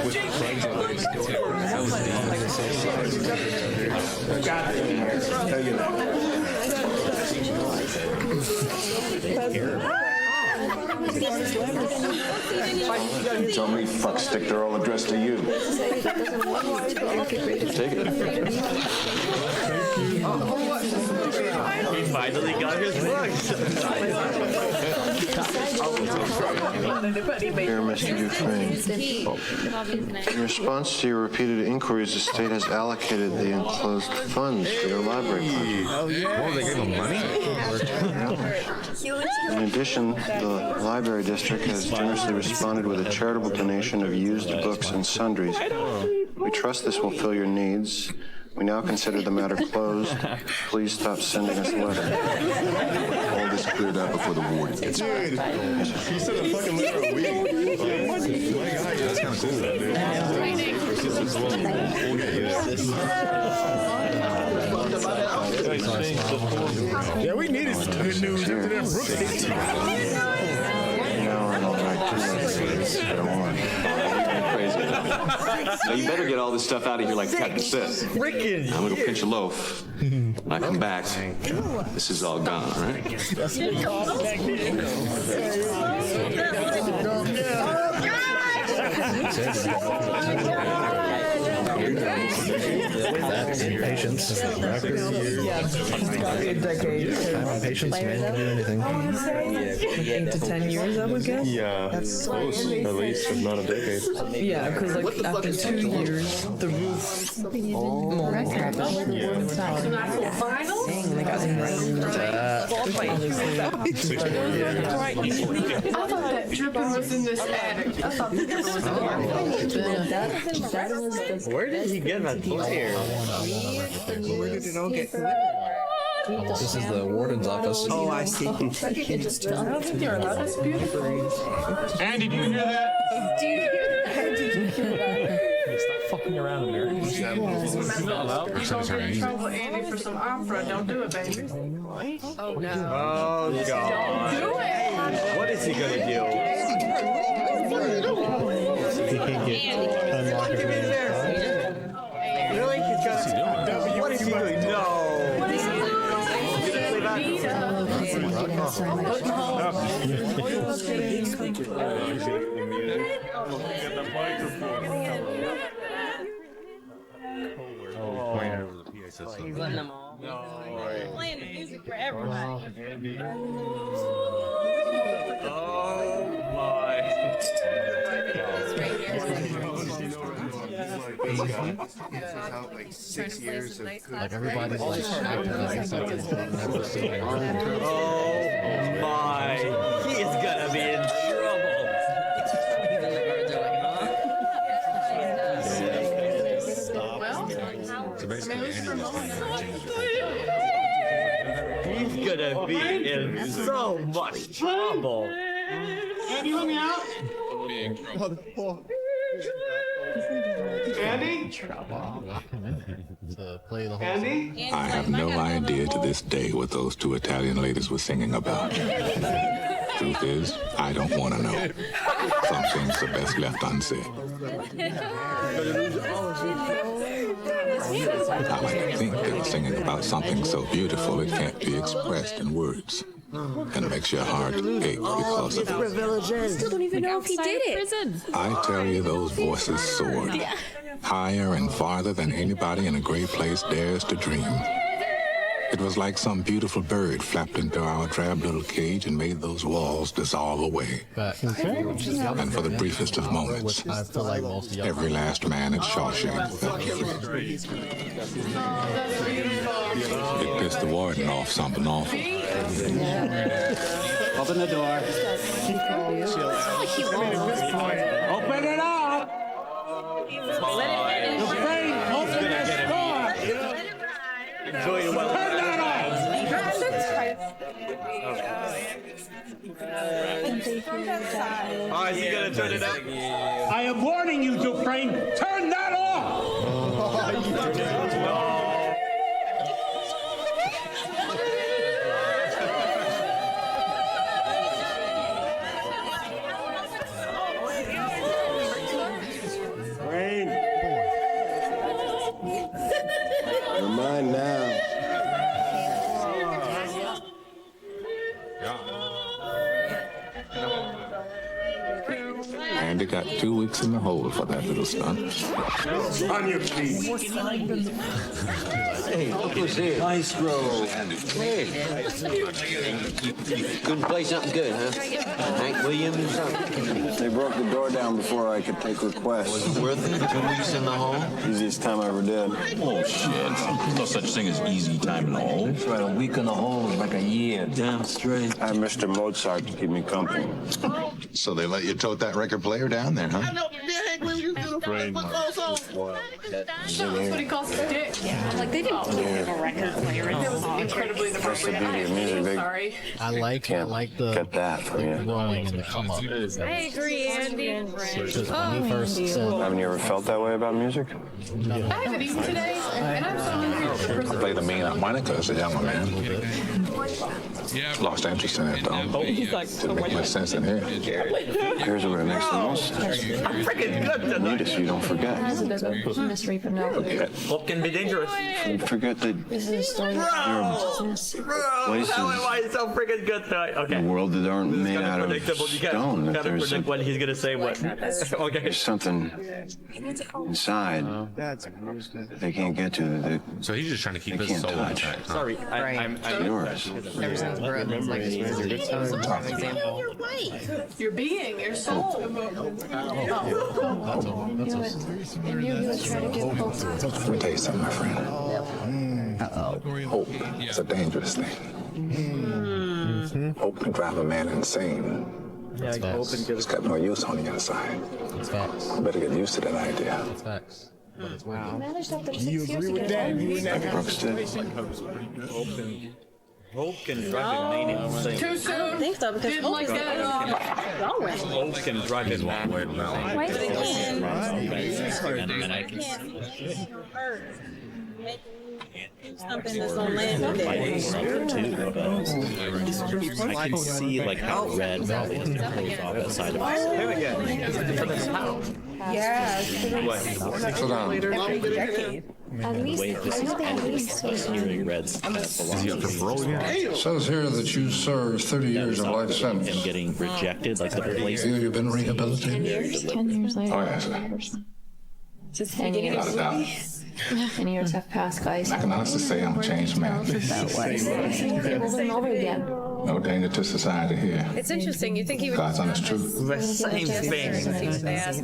You told me fuckstick, they're all addressed to you. Take it. He finally got his books. Dear Mr. Dufresne, in response to your repeated inquiries, the state has allocated the enclosed funds for your library project. Oh, yeah. Well, they gave him money? In addition, the library district has generously responded with a charitable donation of used books and sundries. We trust this will fill your needs. We now consider the matter closed. Please stop sending us letters. All this cleared up before the warden gets back. Dude, he sent a fucking letter a week. My God, that's kind of cool, dude. Yeah, we needed some good news after that Brooks. Now I'm all right, too. I don't want. Now you better get all this stuff out of here like Captain said. I'm gonna go pinch a loaf. When I come back, this is all gone, all right? That's impatience. Impatience, man, can do anything. 8 to 10 years, I would guess. Yeah, that's close, at least, if not a decade. Yeah, because like after 2 years, the roof mold happened. Like I thought that dripping was in this attic. I thought the dripping was in here. Where did he get that book here? Where did it all get? This is the warden's office. Oh, I see. That's beautiful. Andy, do you hear that? Stop fucking around in there. You're gonna get in trouble, Andy, for some opera. Don't do it, baby. Oh, no. Oh, God. Do it. What is he gonna do? He can't get unlocked. Really? He's gonna... What is he doing? No. What is he doing? He's letting them all. Playing the music for everybody. Oh, my. Like 6 years of Like everybody's like never seen it. Oh, my. He is gonna be in trouble. He's gonna be in so much trouble. Andy, let me out. Andy? To play the whole Andy? I I have no idea to this day what those two Italian ladies were singing about. Truth is, I don't want to know. Some things are best left unsaid. I like to think they were singing about something so beautiful it can't be expressed in words. And makes your heart ache because of it. I still don't even know if he did it. I tell you, those voices soared. Higher and farther than anybody in a great place dares to dream. It was like some beautiful bird flapped into our drab little cage and made those walls dissolve away. But And for the briefest of moments, I feel like most of y'all every last man at Shawshank felt free. It pissed the warden off something awful. Open the door. Open it up! Open this door! Enjoy your weather. Turn that off! Oh, is he gonna turn it up? I am warning you, Dufresne. Turn that off! mine now. Andy got 2 weeks in the hole for that little stunt. On your feet. Hey, look who's here. Maestro. Hey. Couldn't play something good, huh? Hank Williams or something? They broke the door down before I could take requests. Was it worth it? 2 weeks in the hole? Easiest time I ever did. Oh, shit. There's no such thing as easy time in the hole. That's right, a week in the hole is like a year. Damn straight. I have Mr. Mozart to keep me company. So they let you tote that record player down there, huh? That's what he calls a dick. Like, they didn't give a record player in It was incredibly inappropriate. That's the beauty of music, big. Sorry. I like the Get that from you. growing and the come up. I agree, Andy. Because when he first said, Haven't you ever felt that way about music? I haven't eaten today, and I'm so hungry. I played the main harmonica as a younger man. Lost interest in it, though. Didn't make much sense in here. Here's where it makes the most sense. I'm freaking good You need it so you don't forget. Hope can be dangerous. You forget that places Why is so freaking good tonight? in Okay. the world that aren't It's made kind out of of predictable. You stone. That gotta there's predict what he's gonna say. What? Okay. there's something inside they can't get to. That So he's just trying to keep they his can't soul touch. intact. Sorry, It's yours. Everything's broken. It's like it's an example. Your being, your soul. Let me tell you something, my friend. Hope is a dangerous thing. Hope can drive a man insane. Yeah, hope and give It's got no use on the inside. it's facts. You better get used to that idea. It's facts. Wow. You agree with that? Like Brooks did. Hope can drive a man insane. Too soon. I don't think so, because Didn't like that at all. y'all went. Hope can drive his man. Wait, something that's on land today. I can see like how red probably is their profile outside of us. Yeah. Sit down. At least, Wait, this is hearing reds that belong to parole? It says here that you served 30 years of life sentence. him getting rejected, like the place. Either you've been rehabilitated. 10 years later. Oh, yes. Just 10 years. Without a doubt. 10 years have passed, guys. I can honestly say I'm a changed man. Over and over again. No danger to society here. It's interesting. You think he would. God's honest truth. The same thing.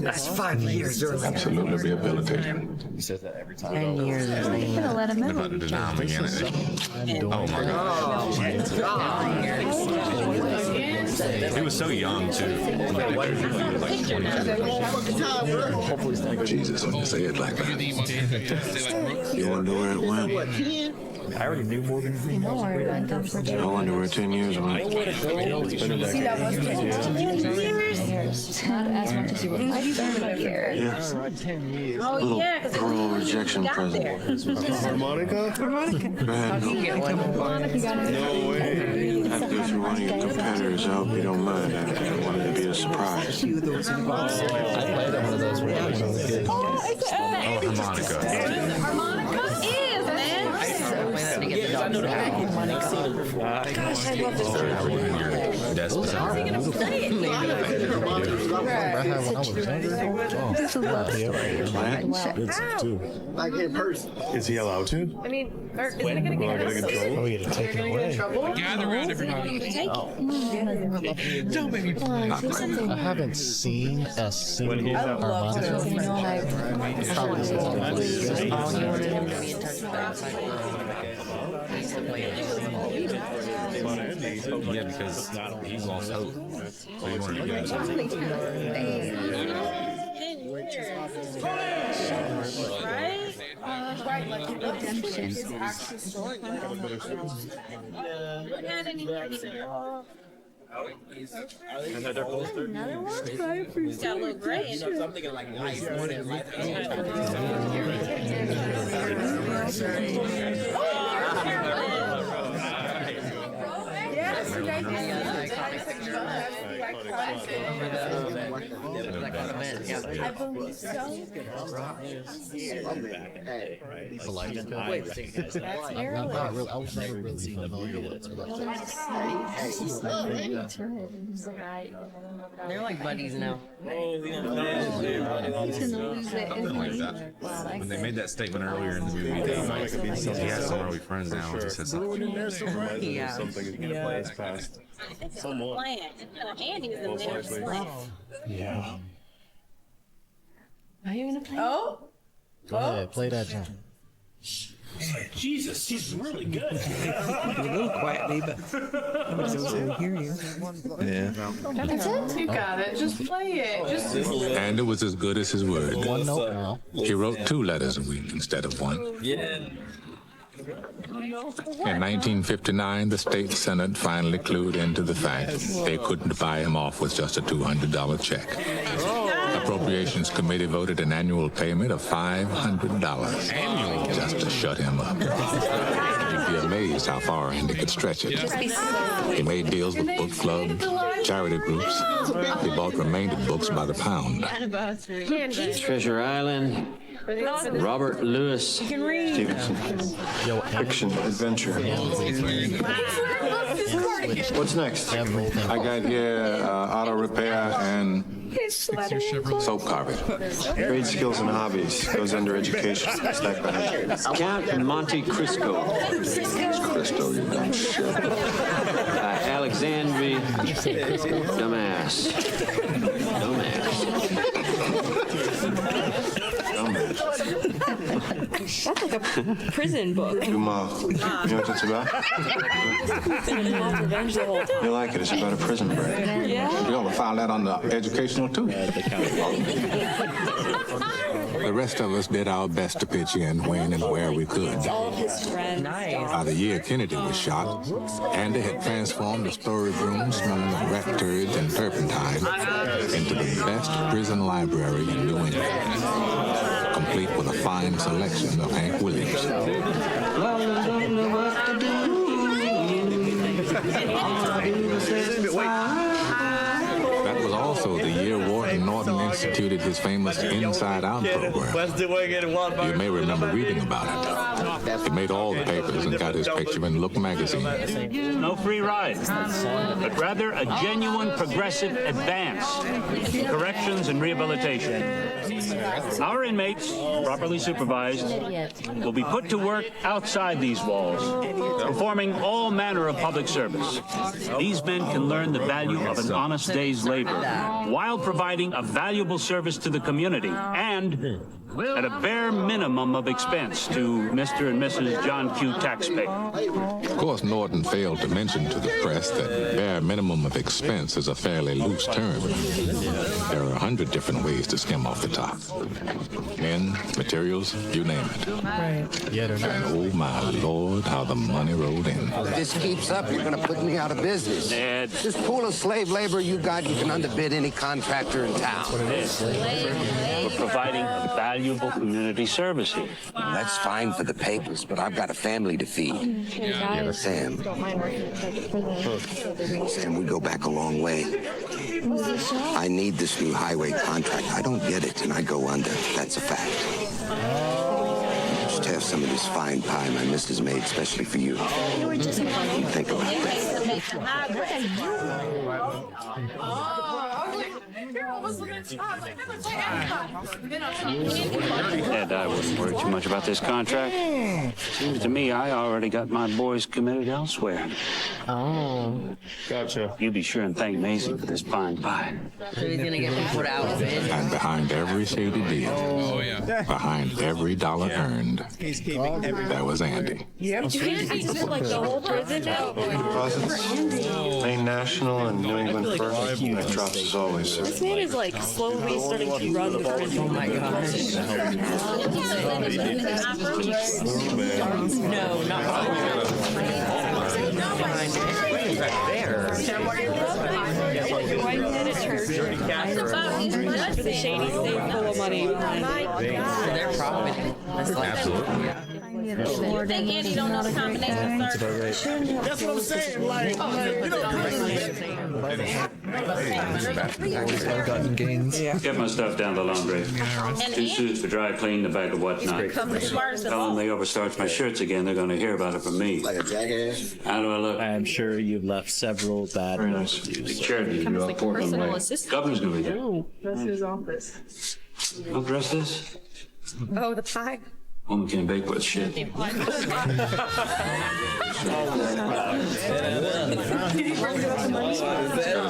That's 5 years. Absolutely rehabilitated. He says that every time. 10 years. gonna let him know. About to deny him again. Oh my God. He was so young too. He was like 22. Jesus, when you say it like that. You wonder where it went. I already knew more than I know where it went. I wonder where 10 years went. See, that was 10 years. Not as much as you would like. Years. Yeah. Oh, Little yeah, because parole rejection present. Harmonica? Go ahead. You got it. No way. I have to go through one of your competitors. I hope you don't mind. I wanted to be a surprise. I played one of those when I was a kid. Harmonica. Harmonica is, man. I know the Gosh, I love this. That's How's he gonna play it? I had when I was younger. This is love story. Like in person. Is he allowed to? I mean, isn't it gonna get us? Oh, you had to take it away. Gather around, everybody. Don't make me play. I haven't seen a single harmonica. Yeah, because he lost hope. So he wanted to get something. Right? Right, like redemption. another poster. Another one? He's got a little gray in it. I'm thinking like life more than life. I believe so. I was never really familiar with They're like buddies now. When they made that statement earlier in the movie, he had some early friends now. Just said something. Yeah. Something is gonna play us past. Andy's in there. Yeah. Are you gonna play? Oh. Go ahead, play that jump. Jesus, he's really good. A little quietly, but nobody else will hear you. Yeah. That's it? You got it. Just play it. Just. And it was as good as his word. One note now. He wrote 2 letters a week instead of 1. Yeah. In 1959, the state senate finally clued into the fact they couldn't buy him off with just a $200 check. Appropriations Committee voted an annual payment of $500 just to shut him up. You'd be amazed how far Andy could stretch it. He made deals with book clubs, charity groups. He bought remainder books by the pound. Treasure Island. Robert Louis Stevenson. Fiction, adventure. What's next? I got here auto repair and soap carpet. Trade skills and hobbies goes under education. Stack behind. Count Monte Cristo. Cristo, you dumb shit. Alexandria. Dumbass. That's like a prison book. Dumas. You know what that's about? Revenge the whole time. You like it? It's about a prison break. Yeah. You're gonna find that on the educational too. The rest of us did our best to pitch in when and where we could. All of his friends. By the year Kennedy was shot, Andy had transformed the storage room smelling of rat turds and turpentine into the best prison library in New England, complete with a fine selection of Hank Williams. That was also the year Warden Norton instituted his famous Inside Out program. You may remember reading about it. He made all the papers and got his picture in Look magazine. No free ride, but rather a genuine progressive advance. Corrections and rehabilitation. Our inmates, properly supervised, will be put to work outside these walls, performing all manner of public service. These men can learn the value of an honest day's labor while providing a valuable service to the community and at a bare minimum of expense to Mr. and Mrs. John Q. taxpayer. Of course, Norton failed to mention to the press that bare minimum of expense is a fairly loose term. There are 100 different ways to skim off the top. Men, materials, you name it. Right. And oh my Lord, how the money rolled in. If this keeps up, you're going to put me out of business. Ned. This pool of slave labor you got, you can underbid any contractor in town. We're providing valuable community service here. Well, that's fine for the papers, but I've got a family to feed. Sam, we go back a long way. I need this new highway contract. I don't get it, and I go under. That's a fact. Just have some of this fine pie my missus made, especially for you. Think about that. Ed, I wouldn't worry too much about this contract. Seems to me I already got my boys committed elsewhere. Oh. Gotcha. You be sure and thank Maisie for this fine pie. So he's gonna get put out. And behind every shady deal, behind every dollar earned, there was Andy. Yep. You can't be just like the whole prison now. Deposits, Maine National and New England First. That drops as always. This man is like slowly starting to run the prison. Oh my gosh. No, not For the shady state full of money. Their profit. Absolutely. You think Andy don't know the combination? That's what I'm saying. Like, you know, Gotten gains. Get my stuff down the laundry. 2 suits for dry clean, the bag of whatnot. Tell them they overstarch my shirts again. They're going to hear about it from me. Like a jackass. How do I look? I'm sure you've left several bad notes. Big charity. Personal assistant. Governor's going to be there. That's his office. I'll dress this. Oh, the pie. Woman can't bake with shit. Got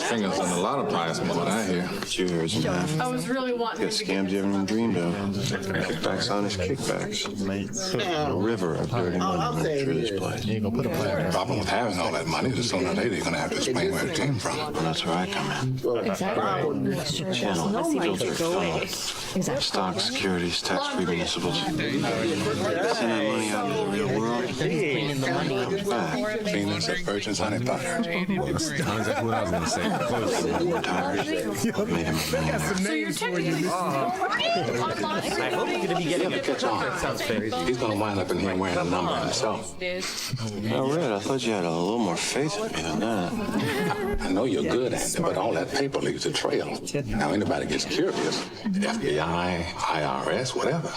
fingers on a lot of pies from what I hear. 2 years and a half. I was really wanting Got scams you haven't even dreamed of. Kickbacks on his kickbacks. A river of dirty money running through this place. The problem with having all that money is sooner or later you're going to have to explain where it came from. Well, that's where I come in. Channel, filter, funnel, stock, securities, tax-free municipals. Send that money out into the real world. Comes back. Clean us at Virgin's honey pot. Exactly what I was going to say. Retired. Made him a millionaire. So you're technically I hope you're going to be getting Yeah, catch on. Sounds fair. He's going to wind up in here wearing a number himself. Now, Red, I thought you had a little more faith in me than that. I know you're good at it, but all that paper leaves a trail. Now, anybody gets curious, FBI, IRS, whatever,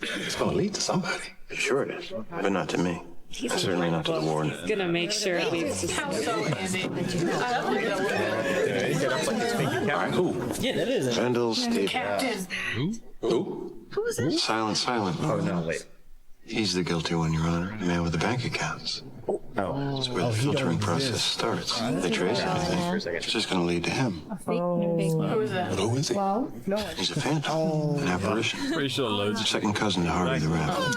it's going to lead to somebody. Sure it is, but not to me. Certainly not to the Warden. Gonna make sure it leaves. how so, Andy? All right, who? Yeah, that is. Vendel Steve. Captain. Who? Silent. Oh, no, wait. He's the guilty one, Your Honor. The man with the bank accounts. That's where the filtering process starts. They trace everything. It's just going to lead to him. Who is that? But who is he? He's a phantom, an apparition. Pretty sure loads. Second cousin to Harvey the Rabbit.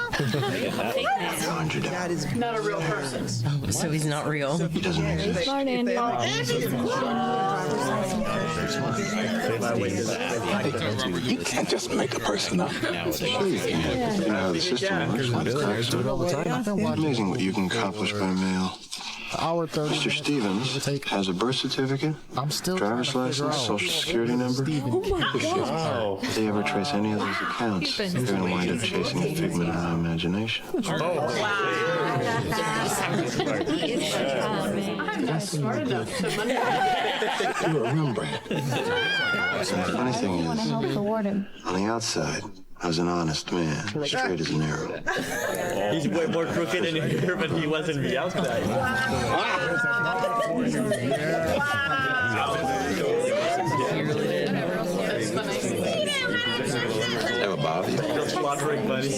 Conjured him. Not a real person. So he's not real. He doesn't exist. You can't just make a person up. Sure you can. You know how the system works. Amazing what you can accomplish by mail. Mr. Stevens has a birth certificate, driver's license, social security number. If they ever trace any of those accounts, they're going to wind up chasing a figment of my imagination. I'm not smart enough to You're a Rembrandt. The funny thing is, on the outside, I was an honest man, straight as an arrow. He's way more crooked in here, but he wasn't the outside. Ever bother you? Laundering, buddy. I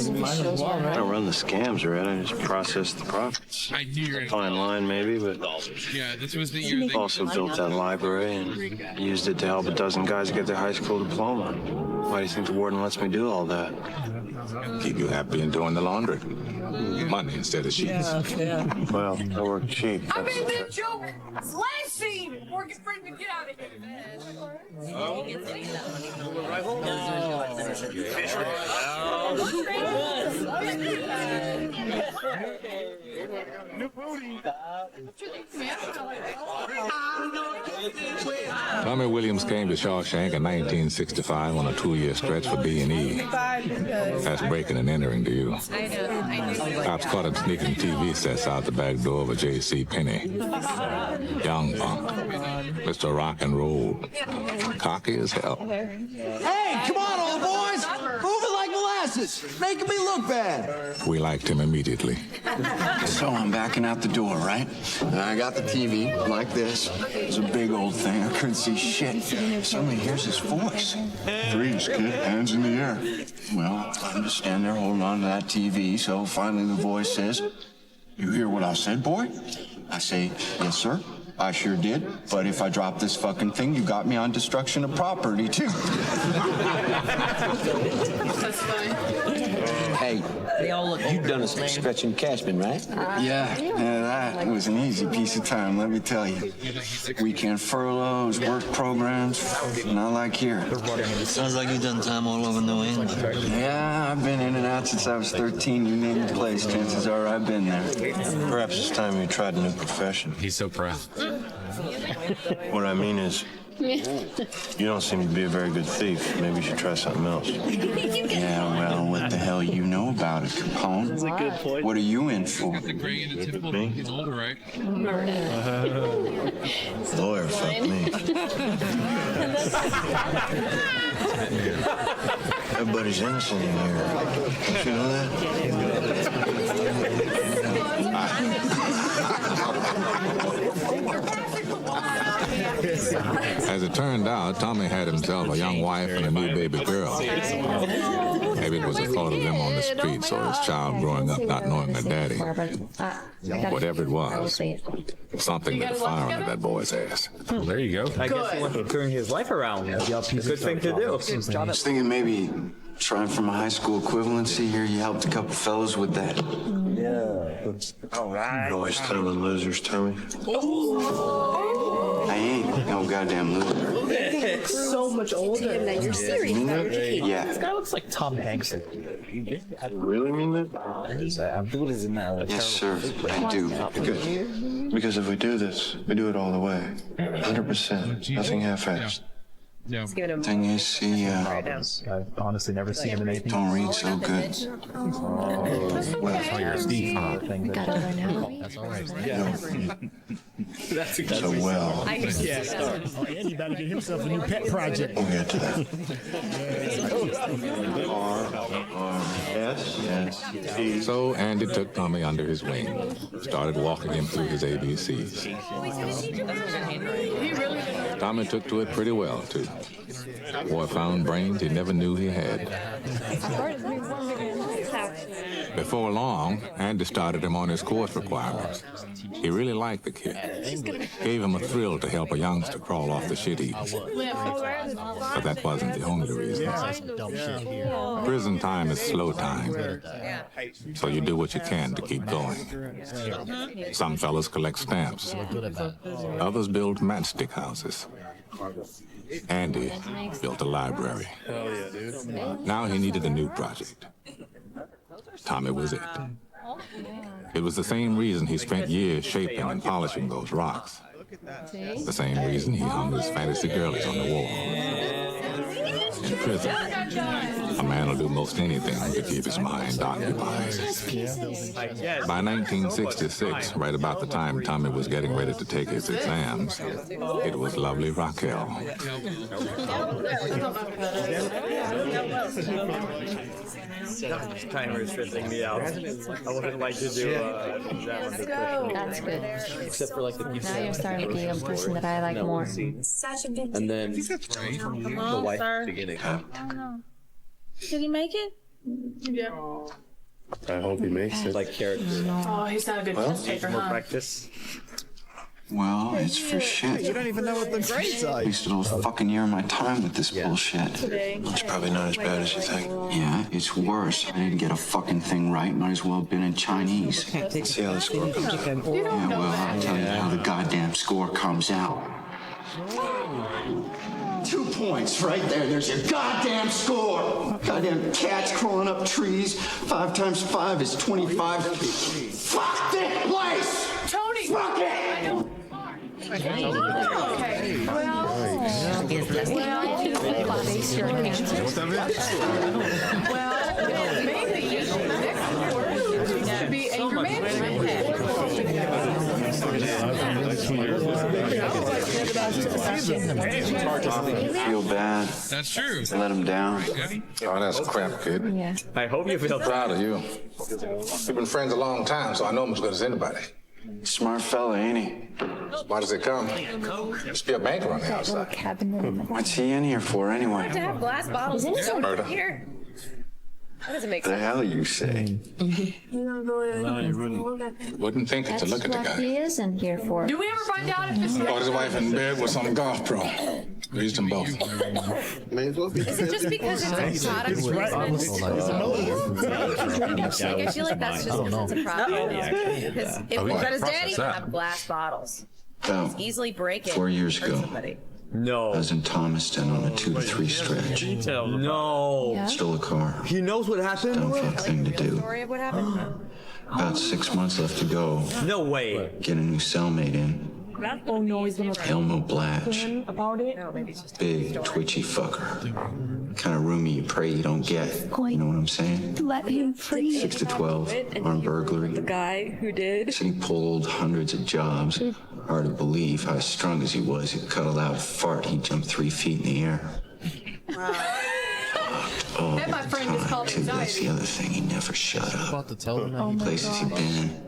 don't run the scams, right? I just process the profits. I knew you were Fine line, maybe, but yeah, this was the year that also built that library and used it to help a dozen guys get their high school diploma. Why do you think the Warden lets me do all that? Keep you happy and doing the laundry. Money instead of sheets. Well, I work cheap. I made that joke last scene. We're ready to get out of here. Tommy Williams came to Shawshank in 1965 on a 2-year stretch for B&E. That's breaking and entering to you. Cops caught him sneaking TV sets out the back door of a J.C. Penney. Young punk. Mr. Rock and Roll. Cocky as hell. Hey, come on, old boys! Move it like molasses! Making me look bad! We liked him immediately. So I'm backing out the door, right? And I got the TV like this. It's a big old thing. I couldn't see shit. Suddenly here's his voice. Freeze, kid. Hands in the air. Well, I'm just standing there holding on to that TV, so finally the voice says, "You hear what I said, boy?" I say, "Yes, sir. I sure did. But if I drop this fucking thing, you got me on destruction of property, too." That's funny. Hey, You've done some stretching Cashman, right? yeah, that was an easy piece of time, let me tell you. Weekend furloughs, work programs, not like here. Sounds like you've done time all over New England. Yeah, I've been in and out since I was 13. You name the place, chances are I've been there. Perhaps it's time you tried a new profession. He's so proud. What I mean is, you don't seem to be a very good thief. Maybe you should try something else. Yeah, well, what the hell what you know about it, Capone. That's a good point. What are you in for? Me? He's older, right? Lawyer, fuck me. Everybody's innocent in here. Don't you know that? As it turned out, Tommy had himself a young wife and a new baby girl. Maybe it was the thought of them on the streets or his child growing up not knowing their daddy. Whatever it was, something lit a fire under that boy's ass. Well, there you go. I guess he wants to turn his life around. Good thing to do. I was thinking maybe trying for my high school equivalency here. You helped a couple fellows with that. Yeah. All right. You're always telling losers, Tommy. I ain't no goddamn loser. So much older. Damn, you're serious about your case. Yeah. This guy looks like Tom Hanks. I really mean that? Yes, sir. I do. Good. Because if we do this, we do it all the way. 100%. Nothing half-assed. Yeah. Thing is, see, I've honestly never seen him in anything. don't read so good. That's all right. That's So well. Andy about to get himself a new pet project. We'll get to that. Yes. So Andy took Tommy under his wing, started walking him through his ABCs. Tommy took to it pretty well, too. Boy found brains he never knew he had. Before long, Andy started him on his course requirements. He really liked the kid. Gave him a thrill to help a youngster crawl off the shit heap. But that wasn't the only reason. Prison time is slow time. So you do what you can to keep going. Some fellas collect stamps. Others build matchstick houses. Andy built a library. Now he needed a new project. Tommy was it. It was the same reason he spent years shaping and polishing those rocks. The same reason he hung his fantasy girlies on the wall. In prison, a man will do most anything to keep his mind occupied. By 1966, right about the time Tommy was getting ready to take his exams, it was lovely Raquel. Timer is tripping me out. I wouldn't like to do an exam under pressure. That's good. Except for like the people. Now you're starting to be a person that I like more. And then the wife at the beginning. Did he make it? Yeah. I hope he makes it. Like characters. Oh, he's not a good test taker, More huh? practice. Well, it's for shit. You don't even know what the grades are. Wasted a whole fucking year of my time with this bullshit. It's probably not as bad as you think. Yeah, it's worse. I didn't get a fucking thing right. Might as well have been in Chinese. Let's see how the score comes out. Yeah, well, I'll tell you how the goddamn score comes out. 2 points right there. There's your goddamn score. Goddamn cats crawling up trees. 5 times 5 is 25. Fuck this place! Tony! Fuck it! Okay. Maybe should be anger management. Feel bad. That's true. Let him down. Oh, that's crap, kid. Yeah. I hope you feel Proud of you. We've been friends a long time, so I know him as good as anybody. Smart fella, ain't he? Why does it come? Must be a banker on the outside. What's he in here for, anyway? To have glass bottles in Murder. here. That doesn't make The sense. hell you say? Wouldn't think it to look at the What guy. he is in here for. Do we ever find out if this Caught his wife in bed with some golf pro. Raised them both. May as well be. Is it just because it's a product placement? Like, I feel like that's just because it's a product. Because if we got his daddy, he'd have glass bottles. About Easily break it. 4 years ago, No. I was in Thomaston on a 2 to 3 stretch. No. Yeah. Stole a car. He knows what happened? Dumb fuck thing to do. Story of what happened? About 6 months left to go. No way. Get a new cellmate in. Oh no, he's gonna Elmo Blatch. about it. Big, twitchy fucker. Kind of roomie you pray you don't get. You know what I'm saying? Let him free. 6 to 12, armed burglary. The guy who did. Said he pulled hundreds of jobs. Hard to believe how strung as he was. He'd cut a loud fart. He'd jump 3 feet in the air. Oh, That, my friend, is called too. That's the anxiety. other thing. He never shut up. About to tell them Places he'd been,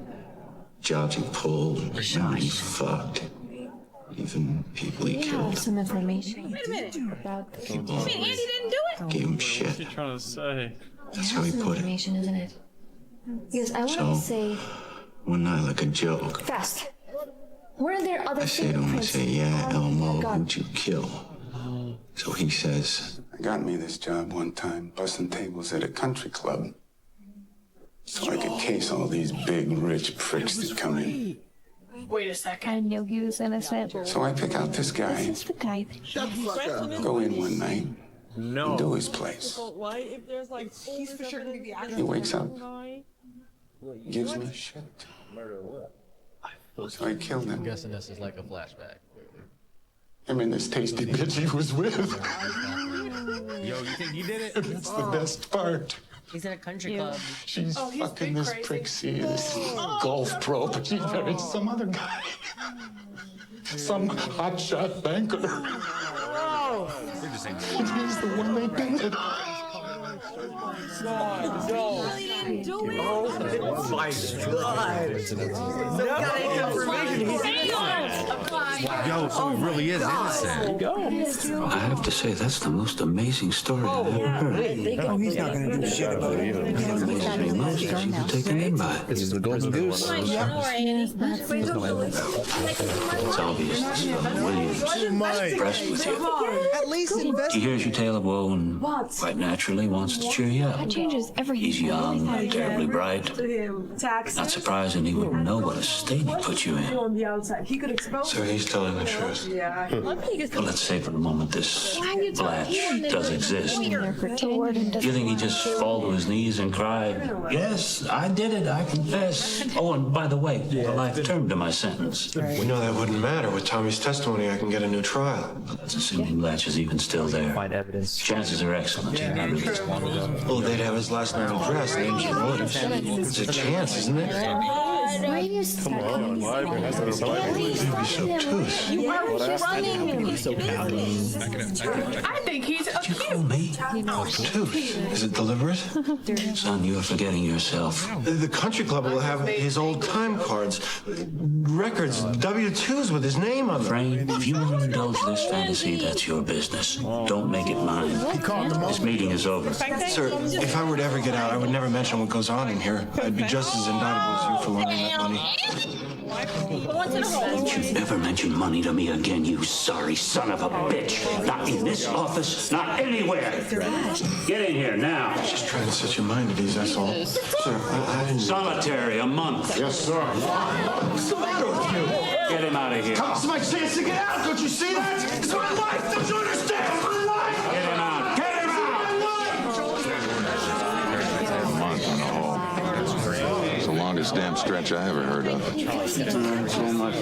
jobs he pulled, women he fucked, even people he We have killed. some information Wait a minute. about the People You mean Andy didn't do it? gave him shit. What you trying to say? That's how he some put it. information, isn't it? Because I want So- to say One night, like a joke, fast. Weren't there other I say to him, I fingerprints say, yeah, on Elmo, the gun? who'd you kill? So he says, I got me this job one time, bussing tables at a country club. So I could case all these big, rich pricks that come in. Wait a second. I knew he was innocent. So I pick out this guy, This is the guy. go in one night, No. and do his place. If there's like, he's for sure gonna be the He wakes up, gives me shit. So I killed him. I'm guessing this is like a flashback. Him and this tasty bitch he was with. Yo, you think you did it? That's the best part. He's in a country club. She's Oh, he's fucking big this crazy. Trixie, this golf pro, but she's married to some other guy. Some hotshot banker. We're just saying. He's the one they dated. He didn't do it. Oh my god. Yo, so he really is innocent. I have to say, that's the most amazing story I've ever heard. Oh, he's not gonna do shit about it. Amazes me most is you were taken in by it. This is the golden goose. It's obvious that Williams is impressed with you. At least invest. He hears your tale of woe and quite naturally wants to cheer you That up. changes everything. He's young, not terribly bright. Not surprising he wouldn't know what a state he put you in. On the outside, he could expose. So he's telling the truth. Yeah. Well, let's say for the moment this Blatch does exist. The warden Do you think he just fall to his knees and cry, yes, I did it, I confess. Oh, and by the way, a life term to my sentence. We know that wouldn't matter. With Tommy's testimony, I can get a new trial. That's assuming Blatch is even still there. Find evidence. Chances are excellent he's not released. Well, they'd have his last name and address, names and motives. It's a chance, isn't it? Why are you stuck on these things? At least let him. You are running. I think he's You call me obtuse. Is it deliberate? Son, you're forgetting yourself. The country club will have his old time cards, records, W-2s with his name on them. Frank, if you want to indulge this fantasy, that's your business. Don't make it mine. This meeting is over. Sir, if I were to ever get out, I would never mention what goes on in here. I'd be just as indictable as you for laundering that money. Don't you ever mention money to me again, you sorry son of a bitch. Not in this office, not anywhere. Get in here now. Just trying to set your mind at ease, that's all. Sir, I didn't... Solitary, a month. Yes, sir. What's the matter with you? Get him out of here. It's my chance to get out, don't you see that? It's my life, don't you understand? It's my life! Get him out. Get him out. It's the longest damn stretch I ever heard of.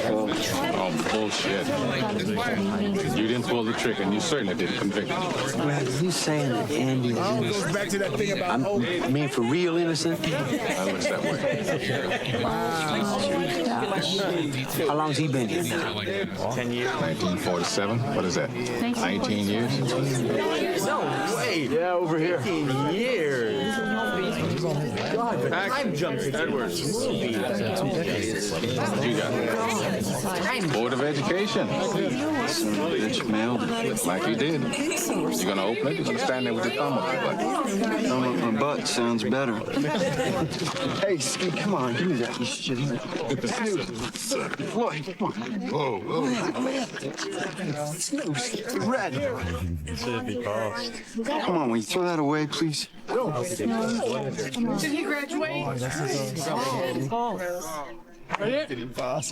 Oh, bullshit. You didn't pull the trigger, and you certainly didn't convict me. Brad, are you saying that Andy is Goes back to that thing about hope. I mean, for real innocent? That looks that way. How long's he been here now? 10 years. 1947? What is that? 19 years? No way. Yeah, over here. 15 years. God, the time jump. Edwards. What you got? Board of Education. Bitch mailed it. Like you did. You gonna open it? You're gonna stand there with your thumb up your butt. Thumb up my butt sounds better. Hey, Ski, come on. Give me that. You shit. Floyd, come on. Whoa, whoa. Red. Come on, will you throw that away, please? Did he graduate?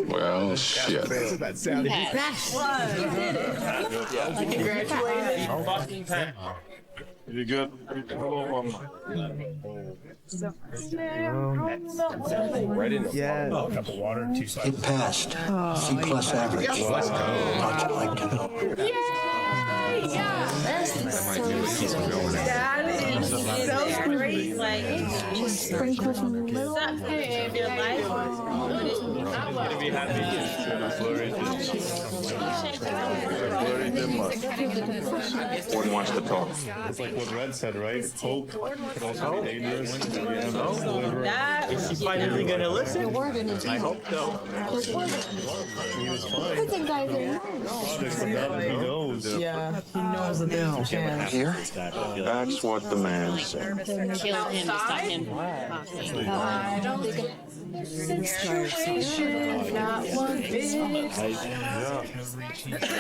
Well, shit. That sounded. Did he graduate? You good? Right in. Yeah. Oh, a cup of water, 2 slices. It passed. C+ average. I'd like to know. That is so great. Like, just sprinkle some little. Sucks in your life. You'd be happy. Warden wants to talk. It's like what Red said, right? Hope can also be dangerous. Is he finally gonna listen? I hope so. He was fine. I think guys are He knows. Yeah, he knows that there's a chance. Here? That's what the man said. Kill him to stop him. Situation, not one bit.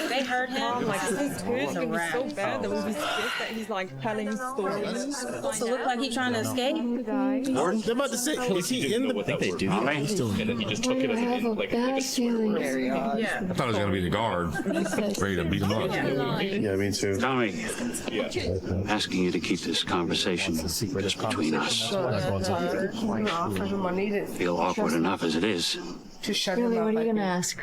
They hurt him. Like, this is good. It's a It was so wrap. bad that we was pissed that he's like telling stories. So look like he's trying to escape. Warden? They're about to say, is he in the... I think they do. Molly? And then he just took it as like a swear. Yeah. I thought it was gonna be the guard, ready to beat him up. Yeah, me too. Tommy, I'm asking you to keep this conversation just between us. Feel awkward enough as it is. To shut Really, him what up. are you gonna ask?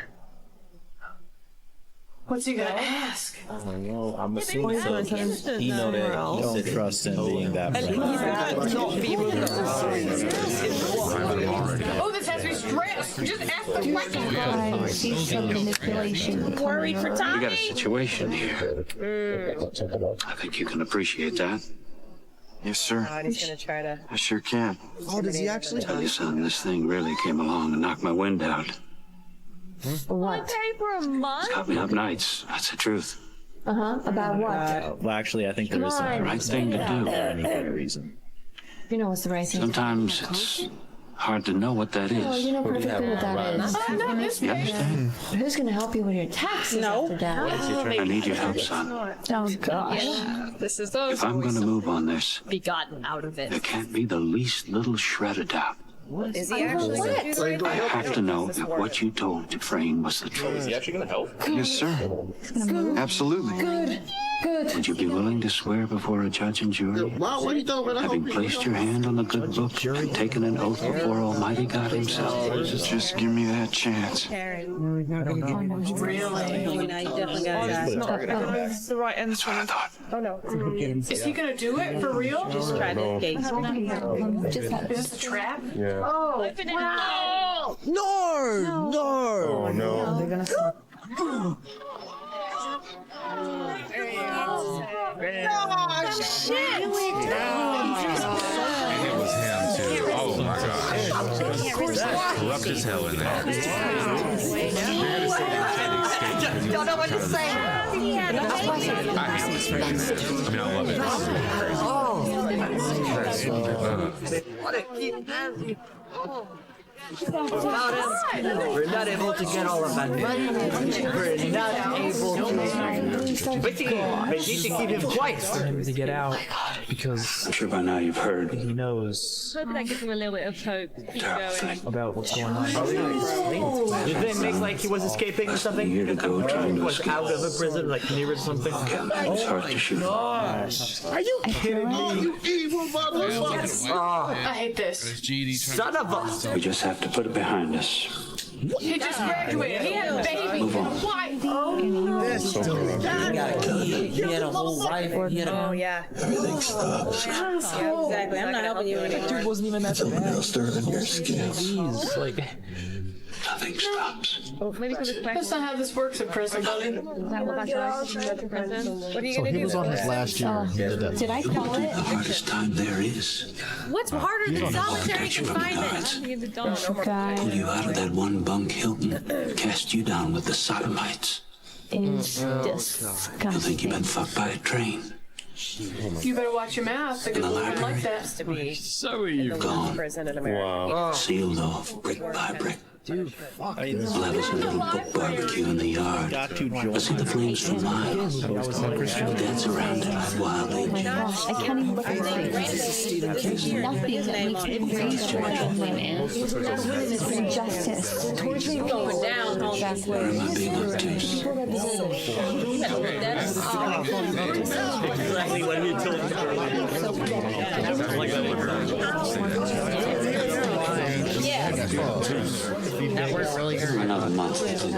What's he gonna ask? Well, I'm assuming so. He know that he don't trust in being that And he's not be able to Oh, this has to be stressed. Just ask the question. I see some manipulation. Worried for You Tommy? got a situation here. I think you can appreciate that. Yes, sir. He's gonna try to. I sure can. Oh, does he actually? Tell you, son, this thing really came along and knocked my wind out. What? Pay for a month? Got me up nights. That's the truth. About what? Well, actually, I think there is some Come on. Right thing to do. any kind of reason. You know what's the right thing. Sometimes it's hard to know what that Oh, you is. know perfectly what that is. You understand? Who's gonna help you with your taxes after that? I need your help, son. Oh gosh. This is those If I'm going to move on this, be gotten out of there it. can't be the least little shred of doubt. Is he actually gonna do I have to know if what you told Dufresne was the truth. Is he actually gonna help? Yes, sir. Absolutely. Good. Would you be willing to swear before a judge and jury, What are you doing? having placed your hand on the good book and taken an oath before Almighty God himself? Just give me that chance. Really? You know, you definitely got that. It's the right answer. That's what I thought. Oh no. Is he gonna do it for real? Just try to escape. Is this a trap? Yeah. Oh, No! Oh, no. They're gonna stop. oh shit! And it was him too. Oh my gosh. Corrupt as hell in there. Don't know what to say. I hate this version. I mean, I love it. What a kid. We're not able to get all of that. We're not able to. Basically, they need to keep him quiet. For him to get out because I'm sure by now you've heard. he knows Hope that gives him a little bit of hope. Keep going. about what's going on. Did they make like he was escaping or something? Year to go trying He to was escape. out of a prison, like near or something? It's hard to shoot. Are you kidding me? You evil motherfucker! I hate this. Son of a... We just have to put it behind us. He just graduated. He had a baby. Move on. Why? He had a whole life. He had a Yeah. Exactly. I'm not helping you anymore. dude wasn't even that bad. Stirring your skin. Jeez, like Nothing stops. Maybe that's not how this works in prison, buddy. Is that what that's like? What are you So gonna he do? was on his last year. He did that. Did I You're call going through it? the hardest time there is. What's harder than solitary confinement? Pull you out of that one bunk Hilton, cast you down with the sodomites. Is You disgusting. think you've been fucked by a train. You better watch your mouth. They're gonna look like that. To be Gone. prison in America. Sealed off brick by brick. Dude, fuck. We'll have us a little book barbecue in the yard. We'll see the flames from miles. We'll dance around it like wild Oh my angels. gosh, I can't even look at his face. There's nothing that makes him rage more than him. It's injustice. Torture going down, homie. Where am I being obtuse? Exactly what he told Yeah. That worked really hard. Another month. This is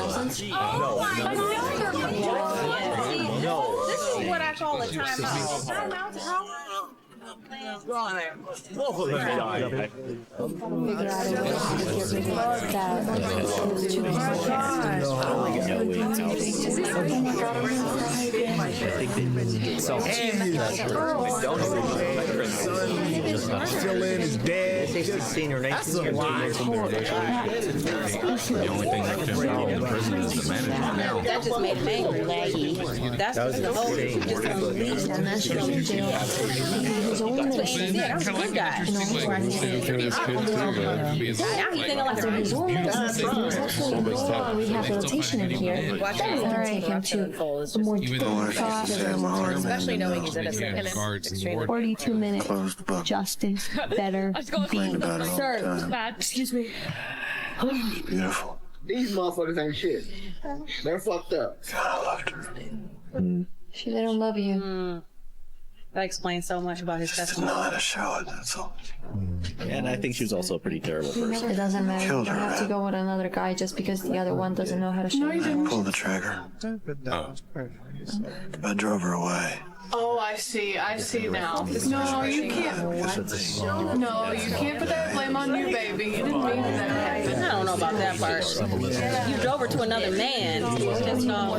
what I call a timeout. Timeout? How? both of them died. Still in his dad. That's a lie. The only thing that can bring him in prison is the management now. That just made him angry, laggy. That's just the whole just unleashed and that's what he did. That's what Andy said. I was a good guy. Now he's thinking like a rehabilitation in here. That will take him to a more deep especially knowing he's innocent. 42-minute justice, better, sir. Excuse me. Beautiful. These motherfuckers ain't shit. They're fucked up. God, I loved her. They don't love you. That explains so much about his testimony. Know how to show it, that's all. And I think she was also a pretty terrible person. It doesn't matter. You Killed don't her, have to go with another guy just because the other one doesn't know how to show you. Pull the trigger. I drove her away. Oh, I see now. No, you can't. No, you can't put that blame on you, baby. You didn't mean that. I don't know about that part. You drove her to another man. Just another man.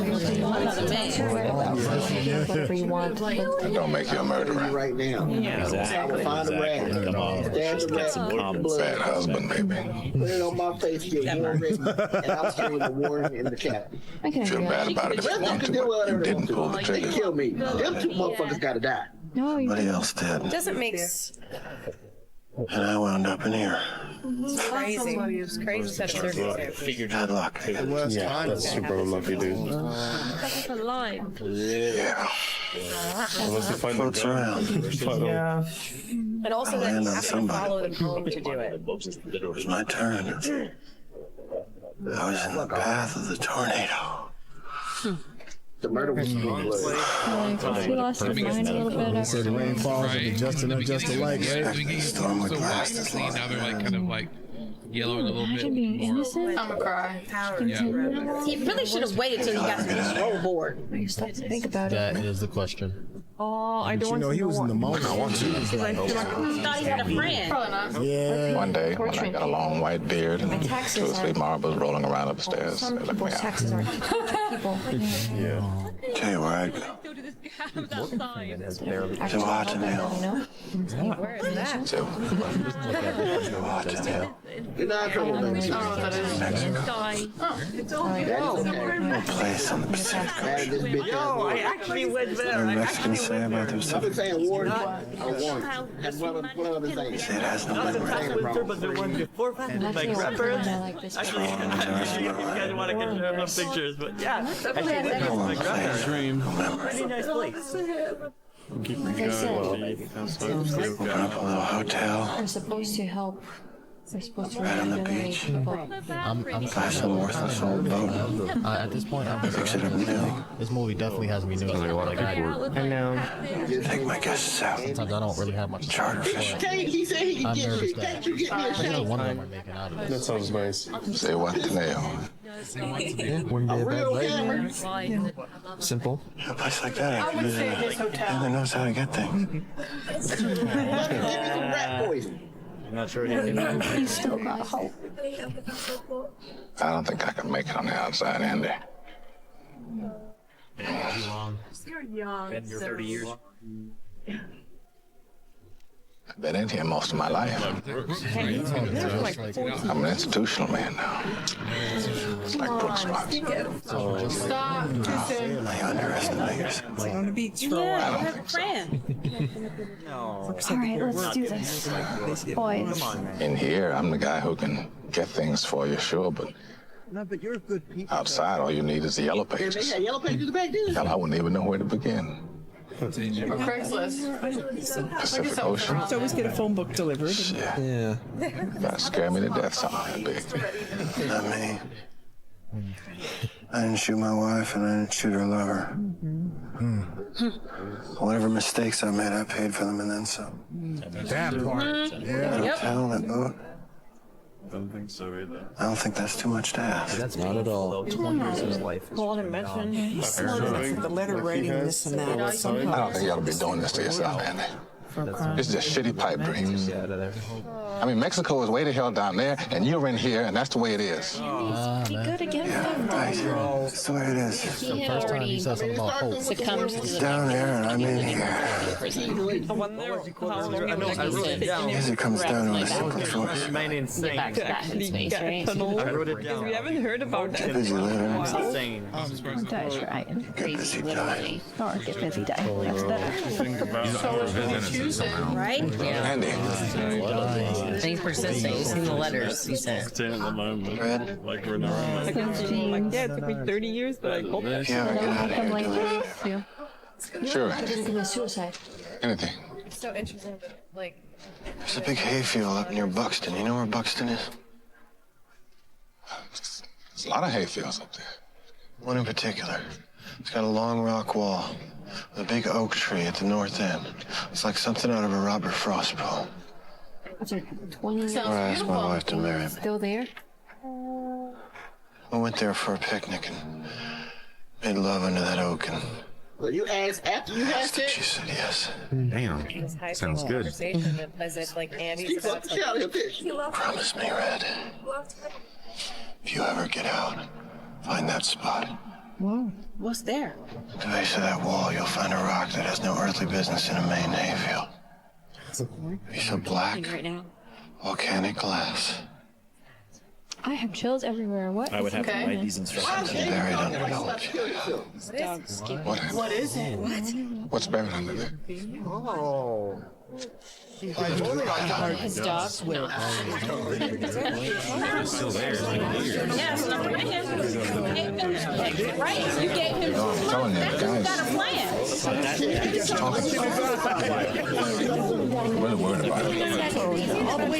Whatever you want. That don't make you a murderer. Right now. Exactly. I will find a rat. Come on. Stand the rat. Some common Bad husband, maybe. Put it on my face, get warm written, and I'll stay with the warden and the captain. I can Feel agree. bad about it if you want to, but you didn't pull the They trigger. kill me. Them two motherfuckers gotta die. No, you Somebody else did. Doesn't make And I wound up in here. crazy. It's crazy. Figured Bad luck. Yeah, that's super unlucky, dude. That's a lie. Yeah. Unless you find Floats around. Yeah. And also that Land you on have to somebody. follow them home to do it. It was my turn. I was in the path of the tornado. The murder was he lost his mind a little bit. They say the rain falls and just enough just alike, right? The storm would last as long Now they're like kind of like yellowing a little bit. Imagine being innocent. I'm gonna cry. Yeah. He really should have waited till he got to the scroll board. You stop to think about it. That is the question. Oh, I But you know, he was in the moment. I want to. I thought he had a friend. Probably not. Yeah. One day, when I got a long white beard and two or three marbles rolling around upstairs, Some they let me people's out. taxes aren't people. Yeah. Tell you where I'd go. To Watson Hill. Where is that? So, To Watson Hill. You're not trouble, baby. No place on the Pacific Married this bitch ass boy. actually went there. What do Mexicans say about I've been themselves? saying warden. I warn. And what other things? Say it has no memory. But the one before that, I'll tell you what, I like this. Actually, you guys want to get some pictures, but yeah. No one place. Dream. No memory. Pretty nice place. Like I said, Open up a little hotel. they're supposed to help. They're supposed to Right on the rehabilitate beach. people. I'm Buy some worthless old boat. at this point, I'm Fix it up new. this movie definitely has me doing like I know. Take my guests out. sometimes I don't really have much Charter fishing. He said he could I'm get nervous shit. that Can't you get me a I shake? know one of them are making out of That it. sounds nice. say what to nail. Wouldn't be a Real bad camera. Simple. A place like that, I would stay at his hotel. and knows how to get things. Give me some rat poison. I'm not sure. He's still got hope. I don't think I can make it on the outside, Andy. You're young. Been here 30 years. I've been in here most of my life. I'm an institutional man now. It's like Brooks watch. Stop, Kristen. I underestimate yourself. Like on the beach. Yeah, have a friend. All right, let's do this. Boys. In here, I'm the guy who can get things for you, sure, but No, but you're a good people. outside, all you need is the yellow pages. Yellow pages back there. Hell, I wouldn't even know where to begin. Or Craigslist. Pacific Ocean. So always get a phone book delivered. Shit. Yeah. That scared me to death, something that big. Not me. I didn't shoot my wife and I didn't shoot her lover. Whatever mistakes I made, I paid for them and then some. That part. That hotel, that boat. I don't think so either. I don't think that's too much to ask. That's not at all. 20 years of his life. Warden mentioned he's smart enough for the letter writing this and that. I don't think you ought to be doing this to yourself, Andy. It's just shitty pipe dreams. I mean, Mexico is way the hell down there, and you're in here, and that's the way it is. Be good again. Right. That's the way it is. He First time he said something about hope. succumbs to It's down there and I'm in here. I wonder how long it was. Guess it comes down to a simple choice. get back to that headspace, right? Because we haven't heard about that. Busy living. That's right. Busy dying. Or get busy day. That's better. So if we choose it, Right? Andy. And he's persistent. You've seen the letters he sent. Staying at the moment. Red? Like we're not around. like, yeah, it took me 30 years, but I hope that. Yeah, get out of here. Like this. Yeah. Sure. Commit suicide. Anything. It's so interesting, but like. There's a big hayfield up near Buxton. You know where Buxton is? There's a lot of hayfields up there. One in particular. It's got a long rock wall with a big oak tree at the north end. It's like something out of a Robert Frost poem. What's it, 20 years? Where I asked my wife to marry me. Still there? We went there for a picnic and made love under that oak, and Well, you asked after you had she sex. said yes. Damn. Sounds good. As if like Andy's Keep up the child here, bitch. Promise me, Red. If you ever get out, find that spot. Whoa, what's there? At the base of that wall, you'll find a rock that has no earthly business in a Maine hayfield. Piece of black, Right now. volcanic glass. I have chills everywhere. What? I would have to Okay. write these instructions. Buried under the old What? What is it? What's buried under there? Oh. His dog. Still there. It's been years. Yeah, it's not for him. Right, you gave him No, I'm telling you, That's guys. got a plan. I'm really worried about it. You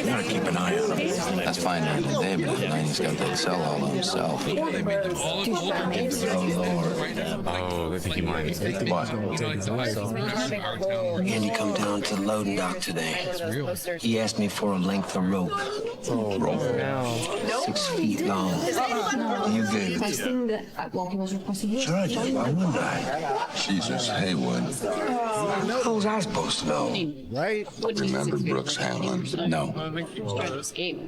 gotta keep an eye on him. That's fine during the day, but at night he's got that cell all to himself. Oh, they think he might. What? Andy come down to the loading dock today. He asked me for a length of rope. Rope. 6 feet long. You gave it I to him. seen that while he was requesting his. Sure I did. Why wouldn't I? Jesus Haywood. How was I supposed to know? Right? Remember Brooks Hamlin? No. Trying to escape.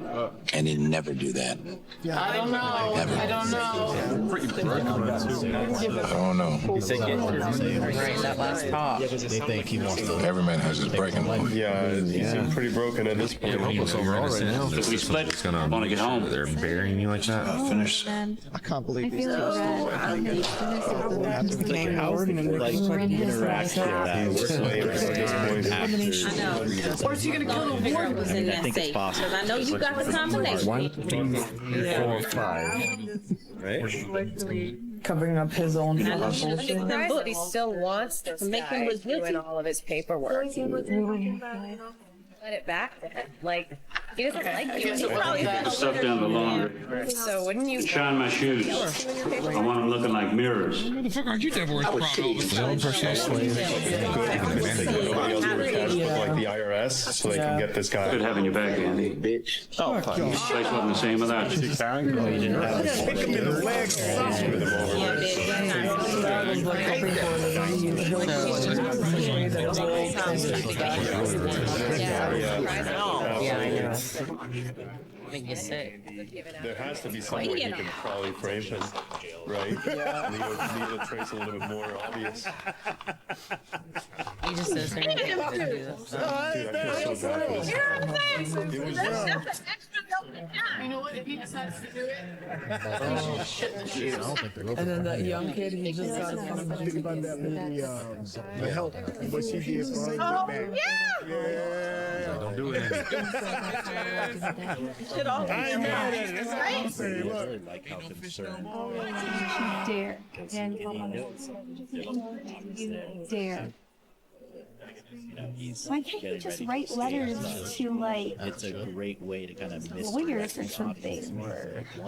And he'd never do that. I don't know. Never. I don't know. I don't know. Right, that last talk. They think he wants to. Every man has his breaking point. Yeah, he seemed pretty broken at this point. Yeah, almost over right now. If we split, It's gonna. I want to get home. They're burying you like that. Finish. I can't I believe feel like red. How would you like interact with that? Or is he gonna kill the warden? Was in that safe? Because I know you got the combination. 1, 2, 3, 4, 5. Covering up his own Surprised that he still wants this guy doing all of his paperwork. Let it back to him. Like, he doesn't like you. The stuff down the laundry. So wouldn't you? Shine my shoes. I want them looking like mirrors. What the fuck aren't you devil wears Prada all the time? Nobody else ever catch like the IRS, so they can get this guy. Good having you back, Andy. Bitch. Oh, fuck. This place wasn't the same without you. Kick him in the leg. With him over. Yeah, I know. Make you sick. There has to be some way you can probably frame him, right? Need a trace a little bit more obvious. He just sits there and do this. Dude, I feel so bad for this guy. It was That's an extra double. You know what? If he decides to do it, he should shit the shoes. And then that young kid, he just got a fun think about that movie, The Help. What she did for her. Oh, yeah! Don't do it. I ain't mad at it. Right? I'm saying, look. really like how concerned. Dare. Dan, dare. Why can't you just write letters to, like, It's a great way to kind of lawyers or something?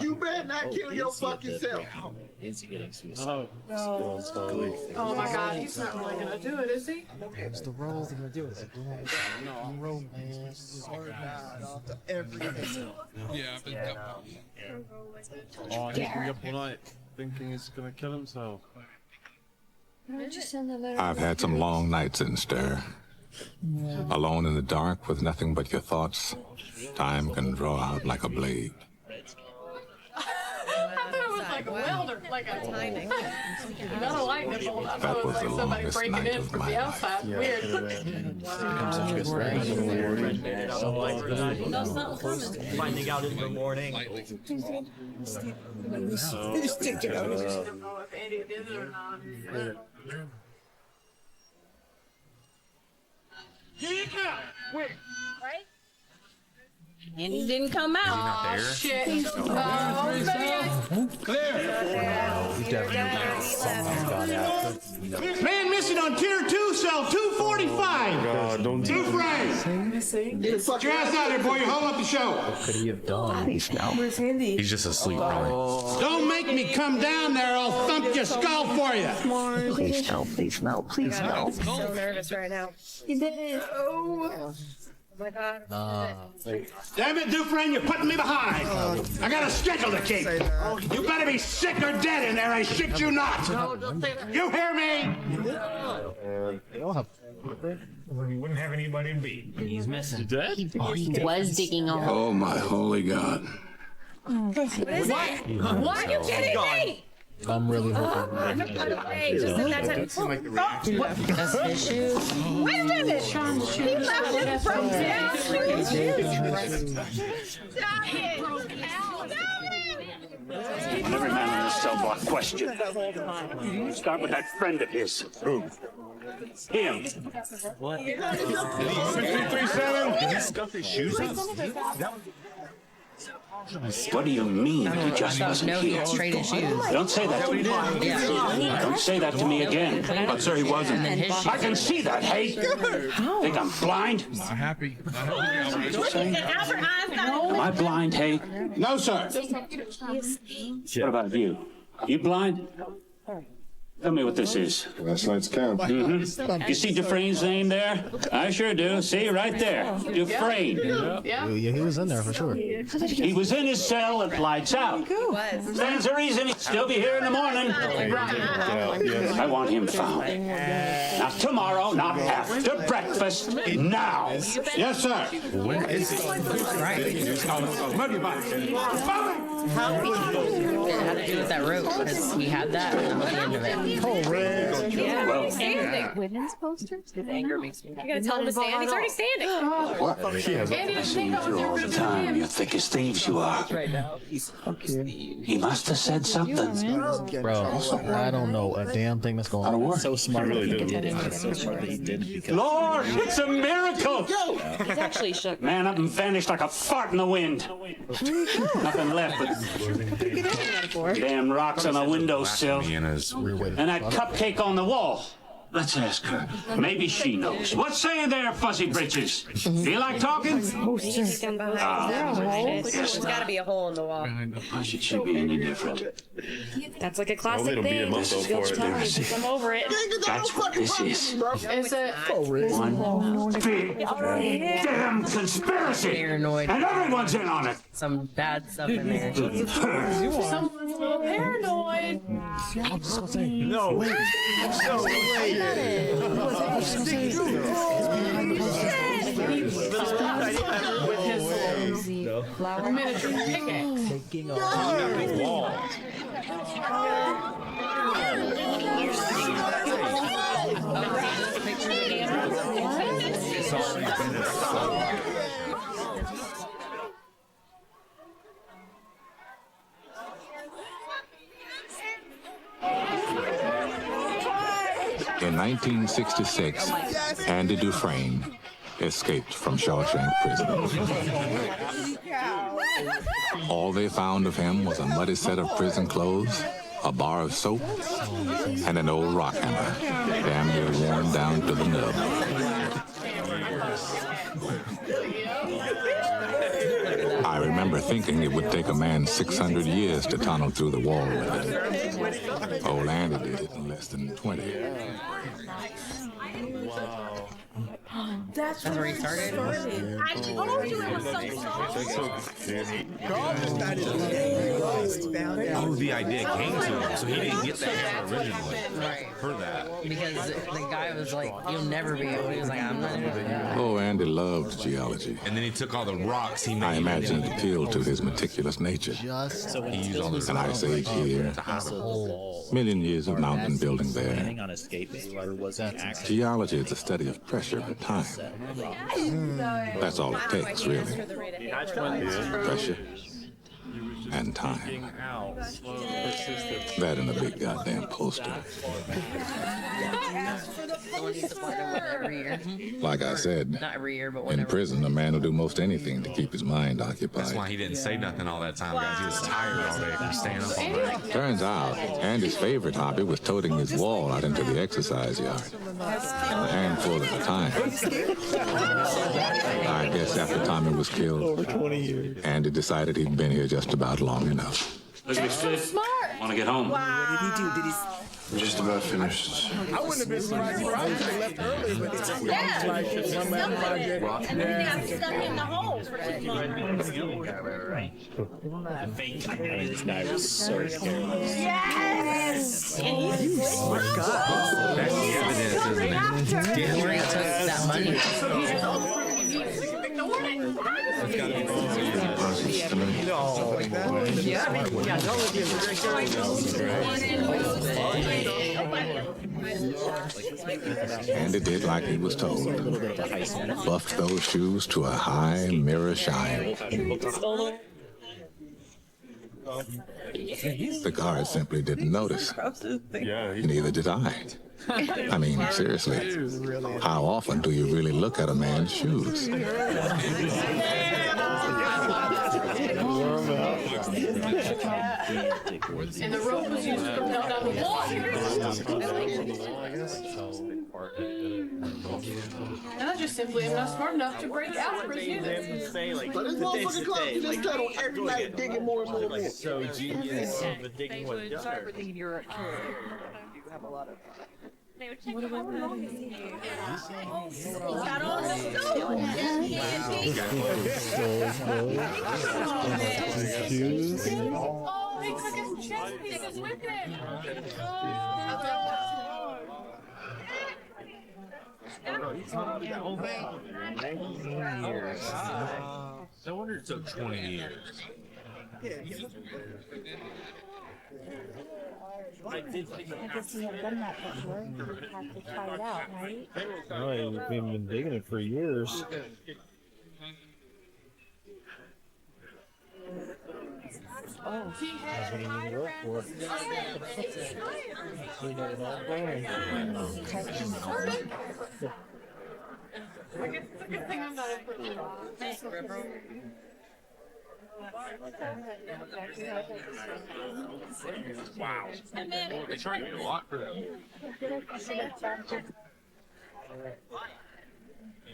You better not kill your fucking self. Is he getting suicide? Oh my God, he's not really gonna do it, is he? It's the roles they're gonna do. It's romance. Everything. Yeah, I've been Oh, he's been up all night thinking he's gonna kill himself. I've had some long nights in Stir. Alone in the dark with nothing but your thoughts, time can draw out like a blade. I thought it was like a welder, like a timing. Not a light nipple. I thought it was like somebody breaking in from the outside. Weird. Finding out in the morning. Right? And he didn't come out. Oh, shit. Man missing on tier 2, cell 245. God, don't do Missing. Get your ass out there, boy. You hold up the show. What could he have done? Where's Andy? He's just asleep, probably. Don't make me come down there. I'll thump your skull for you. Please no, please no, please no. I'm so nervous right now. He did it. Oh my God. Damn it, Dufresne, you're putting me behind. I got a schedule to keep. You better be sick or dead in there. I shit you not. No, don't say that. You hear me? They all have. We wouldn't have anybody to beat. He's missing. Dead? He was digging a hole. Oh, my holy God. What is it? Why are you kidding me? I'm really hoping. That's his shoes. Wait a minute. Sean's shoes. He left it broke down. When every man in this cell block question. Start with that friend of his. Who? Him. What? 337? Did he scuff his shoes up? What do you mean he just wasn't here? Traded shoes. Don't say that to me. Don't say that to me again. But, sir, he wasn't. I can see that, hey? Think I'm blind? Not happy. Am I blind, hey? No, sir. What about you? You blind? Tell me what this is. Last night's count. You see Dufresne's name there? I sure do. See, right there. Dufresne. Yeah, he was in there for sure. He was in his cell at lights out. Stands to reason he'd still be here in the morning. I want him found. Not tomorrow, not after breakfast. Now. Yes, sir. Where is he? Move your body. How did it have to do with that rope? Because he had that at the end of it. Oh, Red. Standing. Women's posters? Anger makes me. You gotta tell him to stand. He's already standing. What? He has Andy didn't See think that was through your all the group time, you thick as thieves you are. Right now. He must have said something. Bro, I don't know a damn thing that's going on. So smart. He really did. It's so smart that he did because. Lord, it's a miracle! He's actually shook. Man up and vanished like a fart in the wind. Nothing left but damn rocks on the windowsill. And his And that cupcake on the wall. Let's ask her. Maybe she knows. What's saying there, fuzzy britches? Feel like talking? There's gotta be a hole in the wall. Push it should be any different. That's like a Oh, classic they don't beat thing. him up though for it. I'm over it. That's what this is. Is it? One big damn conspiracy. Paranoid. And everyone's in on it. Some bad stuff in there. Someone's a little paranoid. No way. No way. though. Miniature pickaxe. Taking Big wall. In 1966, Andy Dufresne escaped from Shawshank prison. All they found of him was a muddy set of prison clothes, a bar of soap, and an old rock hammer, damn near worn down to the nub. I remember thinking it would take a man 600 years to tunnel through the wall with it. Old Andy did it in less than 20. That's where he started. I told you it was so soft. Oh, the idea came to him, so he didn't get the hammer originally for that. Because the guy was like, "You'll never be able." He was like, "I'm not gonna do that." Oh, Andy loved geology. And then he took all the rocks he made. I imagine it appealed to his meticulous nature. So he used all An ice age here, million years of mountain building there. planning on escaping, or was that accident? Geology is the study of pressure and time. That's all it takes, really. Pressure and time. That and a big goddamn poster. Every year. Like I said, Not every year, but in whenever. prison, a man will do most anything to keep his mind occupied. That's why he didn't say nothing all that time, guys. He was tired all day from staying up all night. Turns out, Andy's favorite hobby was toting his wall out into the exercise yard. A handful at a time. I guess after Tommy was killed, Andy decided he'd been here just about long enough. Look at me, Sid. Want to get home? What did he do? I'm just about finished. I wouldn't have been surprised if I would have left early, but it's just like one man project. And then got stuck in the hole for 2 months. This guy was so scary. Yes! And he's That's the evidence, isn't it? Where he took that money. It's gotta be Andy did like he was told. Buffed those shoes to a high mirror shine. The guard simply didn't notice. Neither did I. I mean, seriously, how often do you really look at a man's shoes? And the rope was used to propel down the wall. And I just simply am not smart enough to break out for his But this motherfucking clock, you just got on every night digging more and more and more. So genius. The digging was done. Start thinking you're a killer. You have a lot of. Got on the stool. Oh, he took his chest pieces with him. No wonder it took 20 years. I guess we have done that before. We have to try it out, right? No, we've been digging it for years. Oh, That's what you need to work for. We got it all going. It's a good thing I'm not in prison. Wow. They charge you a lot for that.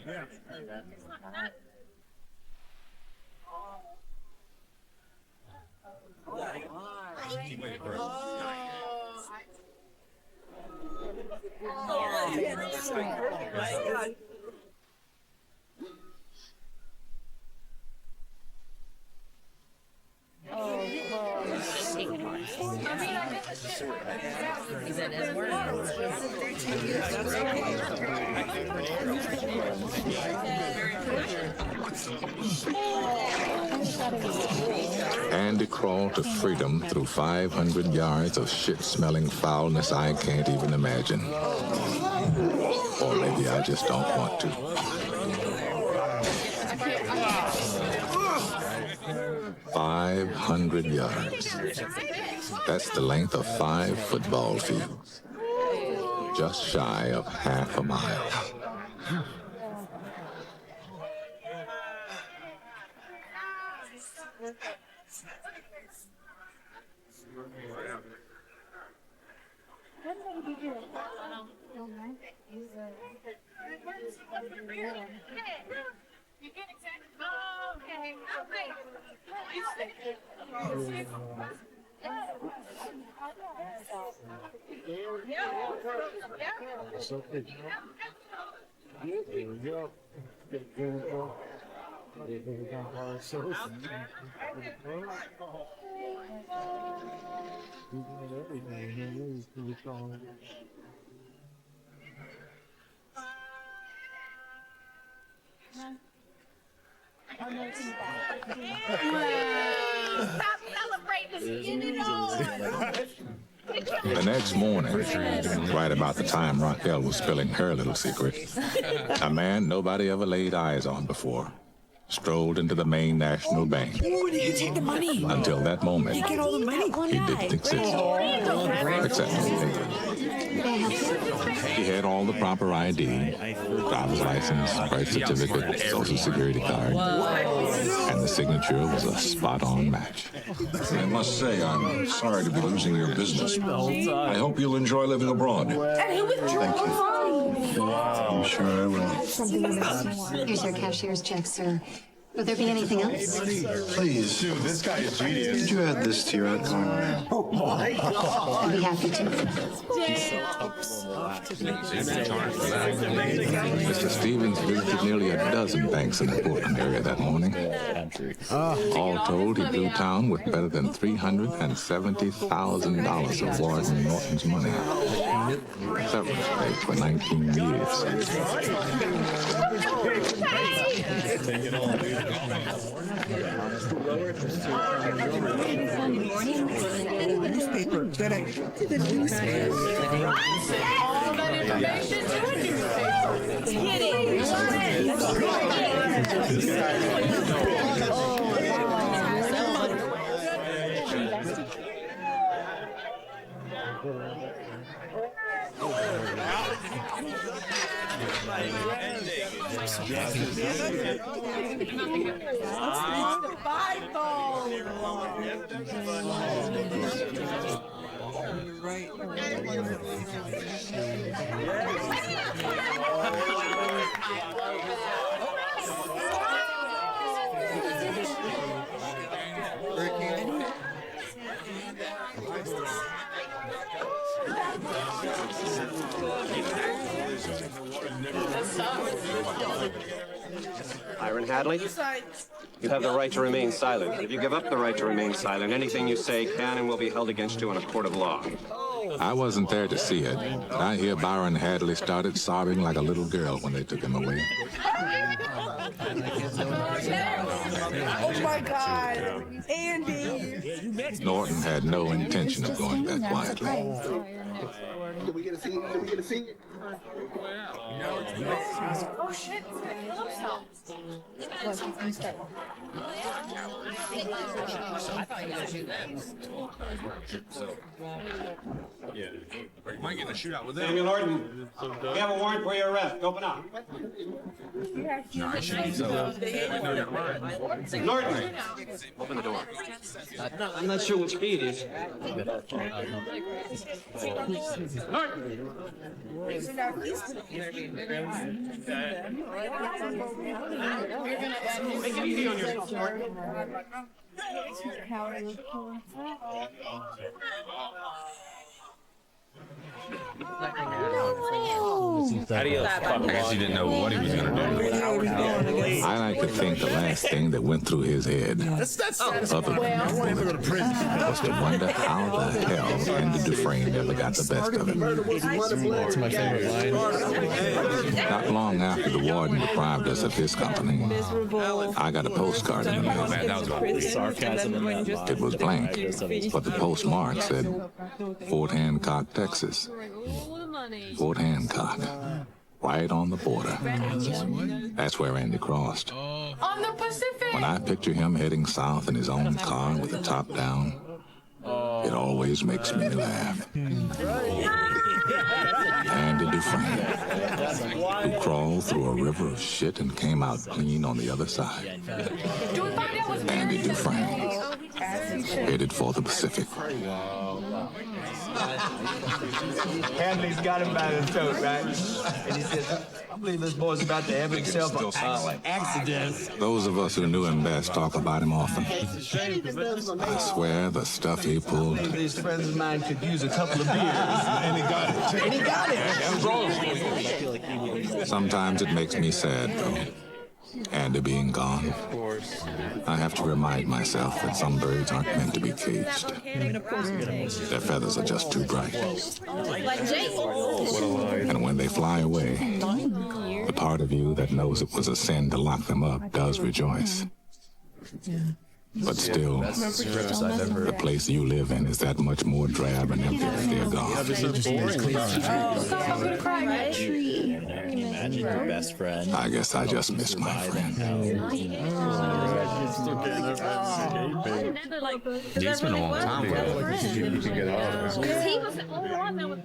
Yeah. Is that his word? Oh. Andy crawled to freedom through 500 yards of shit-smelling foulness I can't even imagine. Or maybe I just don't want to. 500 yards. That's the length of 5 football fields. Just shy of half a mile. Stop celebrating. Get it on. The next morning, right about the time Raquel was spilling her little secret, a man nobody ever laid eyes on before strolled into the Maine National Bank. Where did you take the money? Until that moment, You get all the money. he didn't exist. Except he had all the proper ID, driver's license, birth certificate, social security card, and the signature was a spot-on match. I must say, I'm sorry to be losing your business. I hope you'll enjoy living abroad. And he withdrew Thank you. I'm sure I will. Here's your cashier's check, sir. Would there be anything else? Please. Dude, this guy is genius. Could you add this to your outgoing rent? I'd be happy to. Mr. Stevens visited nearly a dozen banks in the Portland area that morning. All told, he blew town with better than $370,000 of Warden Norton's money. Severance pay for 19 years. Newspaper. That I did the newspaper. All that information to a newspaper. Get it. Iron Hadley, you have the right to remain silent. If you give up the right to remain silent, anything you say can and will be held against you in a court of law. I wasn't there to see it, but I hear Byron Hadley started sobbing like a little girl when they took him away. Oh my God, Andy! Norton had no intention of going that quietly. Did we get a scene? Did we get a scene? Oh shit. I thought you would shoot them. Yeah. You might get in a shootout with them. Samuel Warden, we have a warrant for your arrest. Open up. No, I shouldn't. Norton. Open the door. I'm not sure which key it is. Make it easy on yourself, Norton. I guess he didn't know what he was going to do. I like to think the last thing that went through his head, other than was to wonder how the hell Andy Dufresne ever got the best of him. That's my favorite line. Not long after the warden deprived us of his company, I got a postcard in the mail. That was sarcasm in that line. It was blank, but the postmark said Fort Hancock, Texas. Fort Hancock, right on the border. That's where Andy crossed. On the Pacific. When I picture him heading south in his own car with the top down, it always makes me laugh. Andy Dufresne, who crawled through a river of shit and came out clean on the other side. Andy Dufresne, headed for the Pacific. Hadley's got him by the throat, right? And he says, I believe this boy's about to have himself an accident. Those of us who knew him best talk about him often. I swear the stuff he pulled. These friends of mine could use a couple of beers. And he got it. And he got it. Sometimes it makes me sad, though. Andy being gone, I have to remind myself that some birds aren't meant to be caged. Their feathers are just too bright. And when they fly away, the part of you that knows it was a sin to lock them up does rejoice. But still, the place you live in is that much more drab and empty that they're gone. Imagine your best friend. I guess I just miss my friend. It's been a long time ago. You can get out of it. He was the only one that was.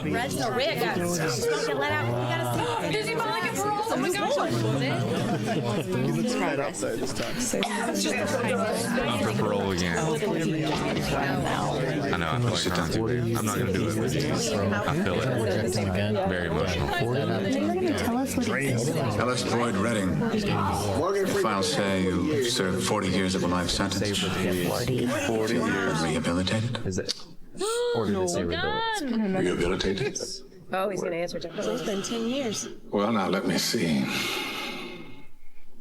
Red's no red guy. Just don't get let out. We gotta see. Does he feel like a parole? Oh my gosh. He looks right outside this time. Up for parole again. I know, I feel like I'm too big. I'm not going to do it. I feel it. Very emotional. Ellis Boyd Redding. The files say you served 40 years of a life sentence. 40 years. Rehabilitated? Is it? Or did it say Rehabilitated? Oh, he's gonna answer. It's been 10 years. Well, now let me see.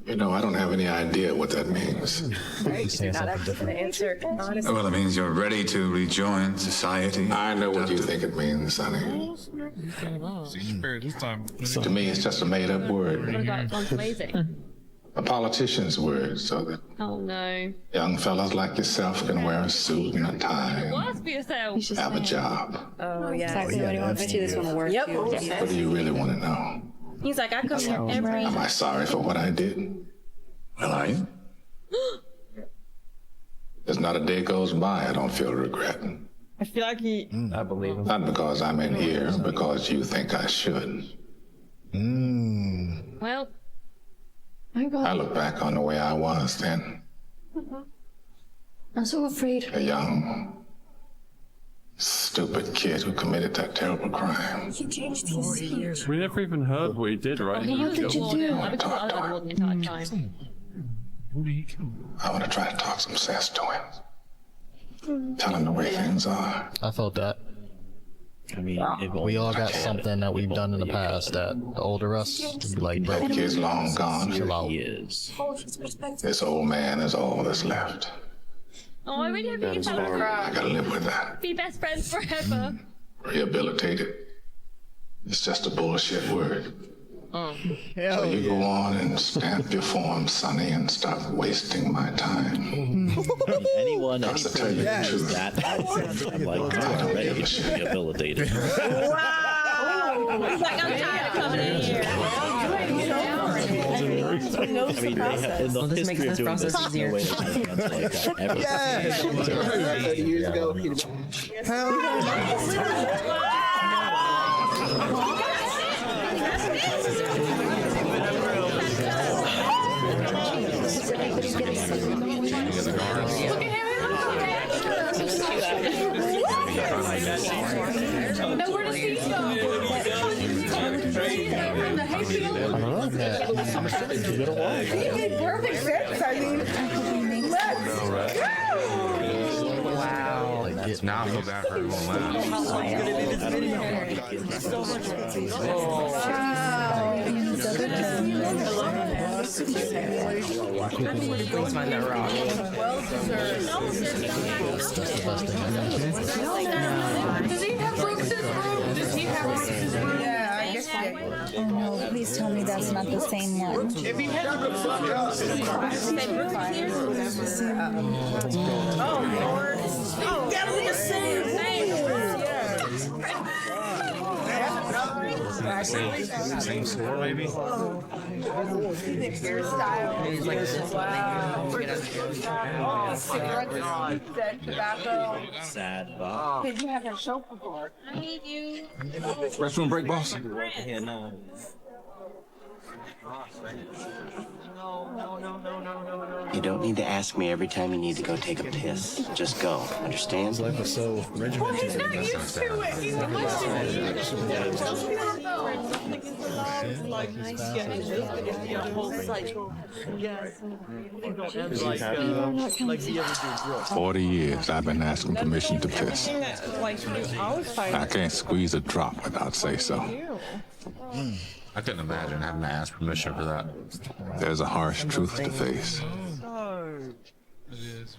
You know, I don't have any idea what that means. Right, you're not actually gonna answer. Honestly. Well, it means you're ready to rejoin society. I know what you think it means, Sonny. To me, it's just a made-up word. What about fundraising? A politician's word, so that Oh no. young fellas like yourself can wear a suit and a tie Was for yourself. and have a job. Oh yeah. Exactly what he wants. I bet you this one will work. Yep. What do you really want to know? He's like, I come here every. Am I sorry for what I did? Well, are you? There's not a day goes by I don't feel regret. I feel like I believe him. Not because I'm in here, because you think I should. Well. I look back on the way I was then. I'm so afraid. A young, stupid kid who committed that terrible crime. He changed his years. We never even heard what he did, right? What did you do? I want to try to talk some sense to him. Tell him the way things are. I felt that. I mean, we all got something that we've done in the past that the older us be like, bro, That kid's long gone. chill out. This old man is all that's left. Oh, I really hope you can I gotta live with that. be best friends forever. Rehabilitated. It's just a bullshit word. Oh. So you go on and stamp your form, Sonny, and stop wasting my time. Anyone, any to tell you the person truth, that I'm like, I'm ready to be rehabilitated. Wow. He's like, I'm tired of coming in here. I mean, they have, in the history of doing this, there's no way there's been events like that ever. Years ago. Nowhere to see them. Perfect sense. I mean, let's go. get Now I feel bad for everyone Please find that rock. Does he have Brooks's room? Does he have Brooks's room? Yeah, I guess oh no, please tell me that's not the same one. If he has Brooks's Oh, Lord. Oh, definitely the same thing. Same store, maybe? He's like this. Wow. Cigarettes, tobacco. Sad. Did you have her soap before? I need you. Restroom break, boss? Yeah, no. You don't need to ask me every time you need to go take a piss. Just go. Understand? His life was so regimented. Well, he's not used to it. He's For 40 years, I've been asking permission to piss. I can't squeeze a drop without say so. I couldn't imagine having to ask permission for that. There's a harsh truth to face.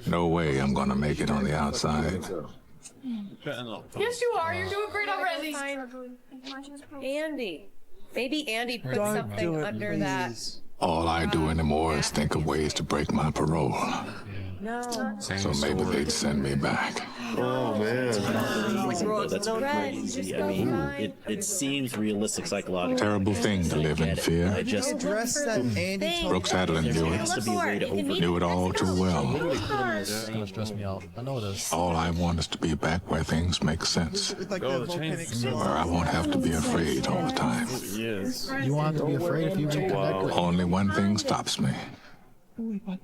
No way I'm gonna make it on the outside. Yes, you are. You're doing great already. Andy. Maybe Andy put Don't something do it, under that. All I do anymore is think of ways to break my parole. No. So maybe they'd send me back. Oh, man. That's crazy. I mean, it seems realistic psychologically. Terrible thing to live in fear. I just Address that Andy. Brooks Adeline knew it. Knew it all too well. It's gonna stress me out. I know it is. All I want is to be back where things make sense. Like the volcanic Where I won't have to be afraid all the time. Yes. You won't have to be afraid if you reconnect with Only one thing stops me.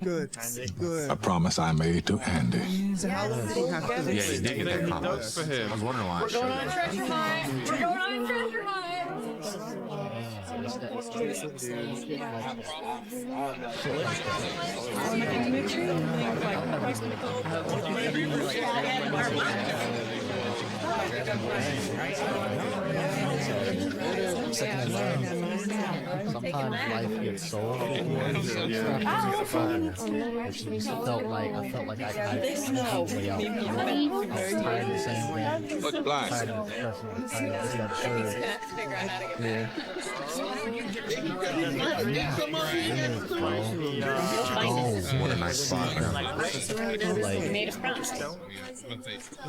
Good. Good. A promise I made to Andy. So how long did he have to Yeah, you did get that promise. I was wondering why I We're showed going on it. treasure hunt. We're going on treasure hunt. sometimes life gets so felt like I felt like I way out. I was tired of the same thing. Look blind. Tired of the depression. Tired of this What a nice spot. Made a promise.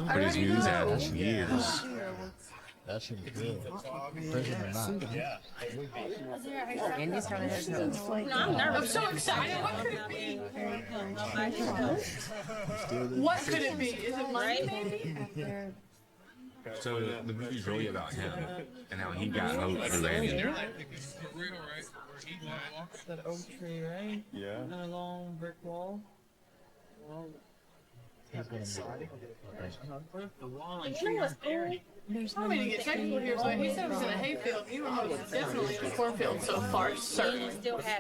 But his views at years. That should be good. Prison or not. Andy's trying to hit I'm so excited. What could it be? What could it be? Is it money, maybe? So the movie's really about him and how he got hope through Andy. that oak tree, right? Yeah. And a long brick wall. The I mean, to get technical here, but he said it was in a hayfield. He was definitely in a cornfield so far, certainly.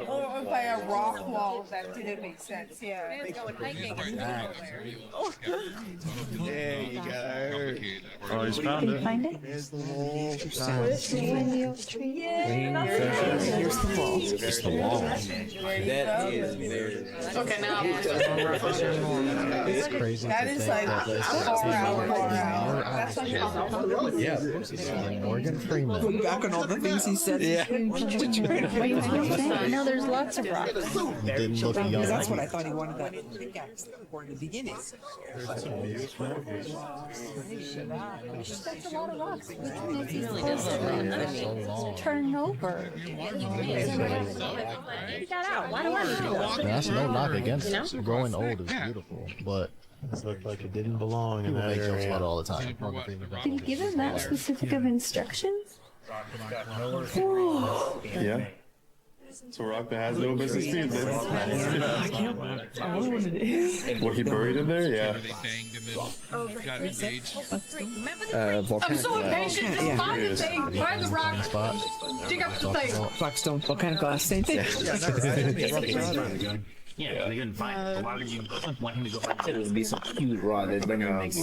Or by a rock wall, that didn't make sense. Yeah. There you go. Oh, he's found it. Find it? There's the wall. Here's the oak tree. Here's the wall. It's the wall. That is very. Okay, now It's crazy. That is like far out. That's like yeah, Morgan Freeman. back on all the things he said. Yeah. No, there's lots of rocks. He didn't look young. That's what I thought he wanted that pickaxe for in the beginning. That's a lot of rocks. We can make these closer. Turn over. That's no knock against it. Growing old is beautiful, but It looked like it didn't belong in people that make jokes about it area. all the time. Morgan Freeman. Did you give him that specific of instructions? Yeah. So Rockman has no business doing this. I can't. I wonder what it is. What, he buried in there? Yeah. I'm so impatient. Just find the thing, find the rock, dig up the thing. Blackstone volcanic glass, same thing. Yeah, they couldn't find it. Why would you want him to go find it? It would be some cute rod that they're gonna make.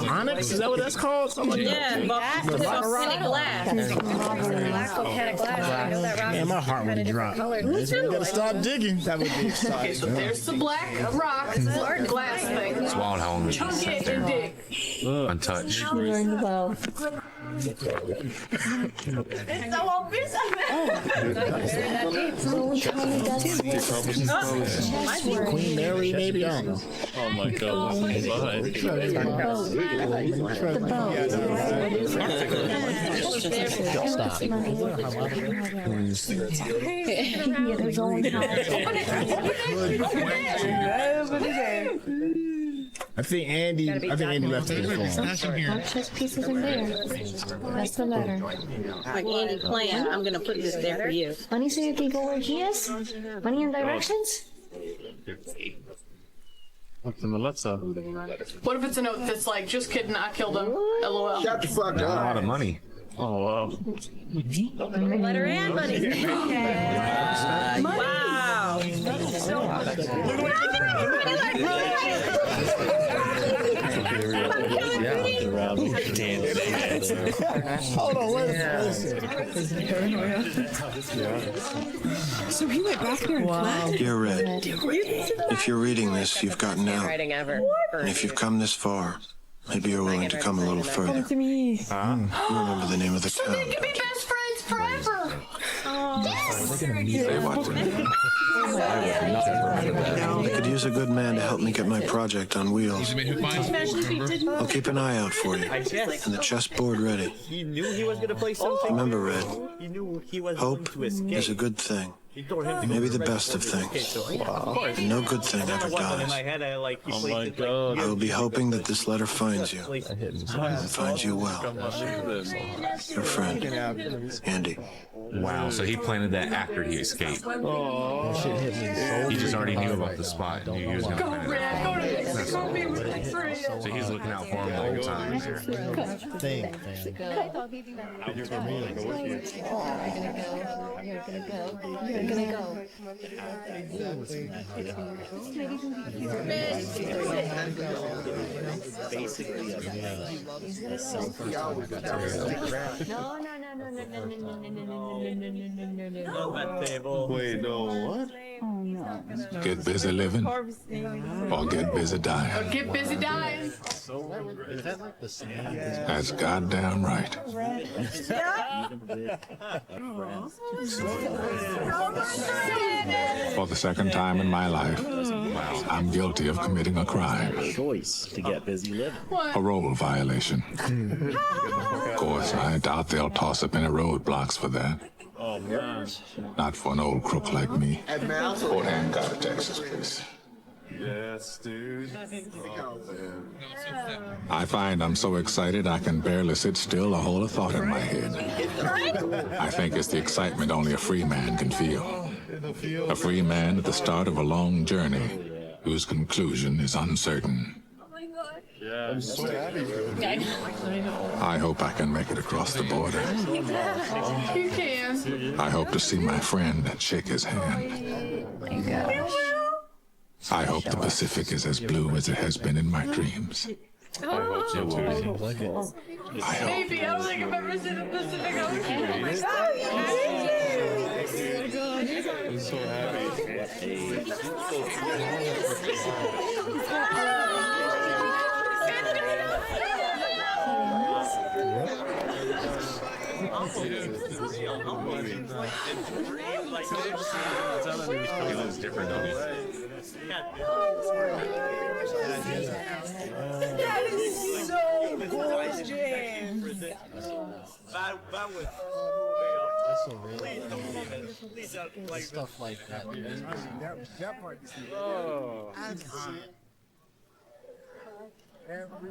Onyx? Is that what that's called? Yeah, volcanic glass. Volcanic glass. Man, my heart would drop. We gotta start digging. That would be exciting. Okay, so there's the black rock glass thing. It's wild how long Chunk it and dig. untouched. It's so obvious. Queen Mary, maybe? I don't know. Oh my God. Stop. I think Andy left it before. Chess pieces in there. That's the letter. Like Andy playing, I'm gonna put this there for you. Money so you can go where he is? Money and directions? What's in the letter? What if it's a note that's like, just kidding, I killed him. LOL. Shut the fuck A lot up. of money. Oh wow. Letter and money. Wow. Hold on, wait a So he went back there and fled? Dear Red, if you're reading this, you've gotten out. Ever. And if you've come this far, maybe you're willing to come a little further. To me. You remember the name of the So town. they can be best friends forever. Say what? I could use a good man to help me get my project on wheels. I'll keep an eye out for you, and the chessboard ready. He knew he was gonna play something. Remember, Red, He knew he was hope going to escape. is a good thing. He told him to Maybe go the right best to of the things. okay, so of course. And no good thing ever In my dies. head, I like. Oh my God. I will be hoping that this letter finds you, and finds you well. Your friend, Andy. Wow, so he planted that after he escaped. He just already knew about the spot. Knew he was going to Go plant Red, go to it. this. Go be with friends. So he's looking out for him the whole time. Wait, no, what? Get busy living or get busy dying. Get busy dying. That's goddamn right. For the second time in my life, I'm guilty of committing a crime. Choice to get busy living. Parole violation. Of course, I doubt they'll toss up any roadblocks for that. Oh man. Not for an old crook like me. Port Hancock, Texas, please. Yes, dude. Oh, man. I find I'm so excited I can barely sit still or hold a thought in my head. I think it's the excitement only a free man can feel. A free man at the start of a long journey whose conclusion is uncertain. Yeah, I'm so happy for you. I hope I can make it across the border. You can. I hope to see my friend and shake his hand. I hope the Pacific is as blue as it has been in my dreams. I hope so too. I hope. Maybe. I don't think I've ever seen the Pacific Ocean. Oh my God. I'm so happy. That is so cool, James. Stuff like that. That part is every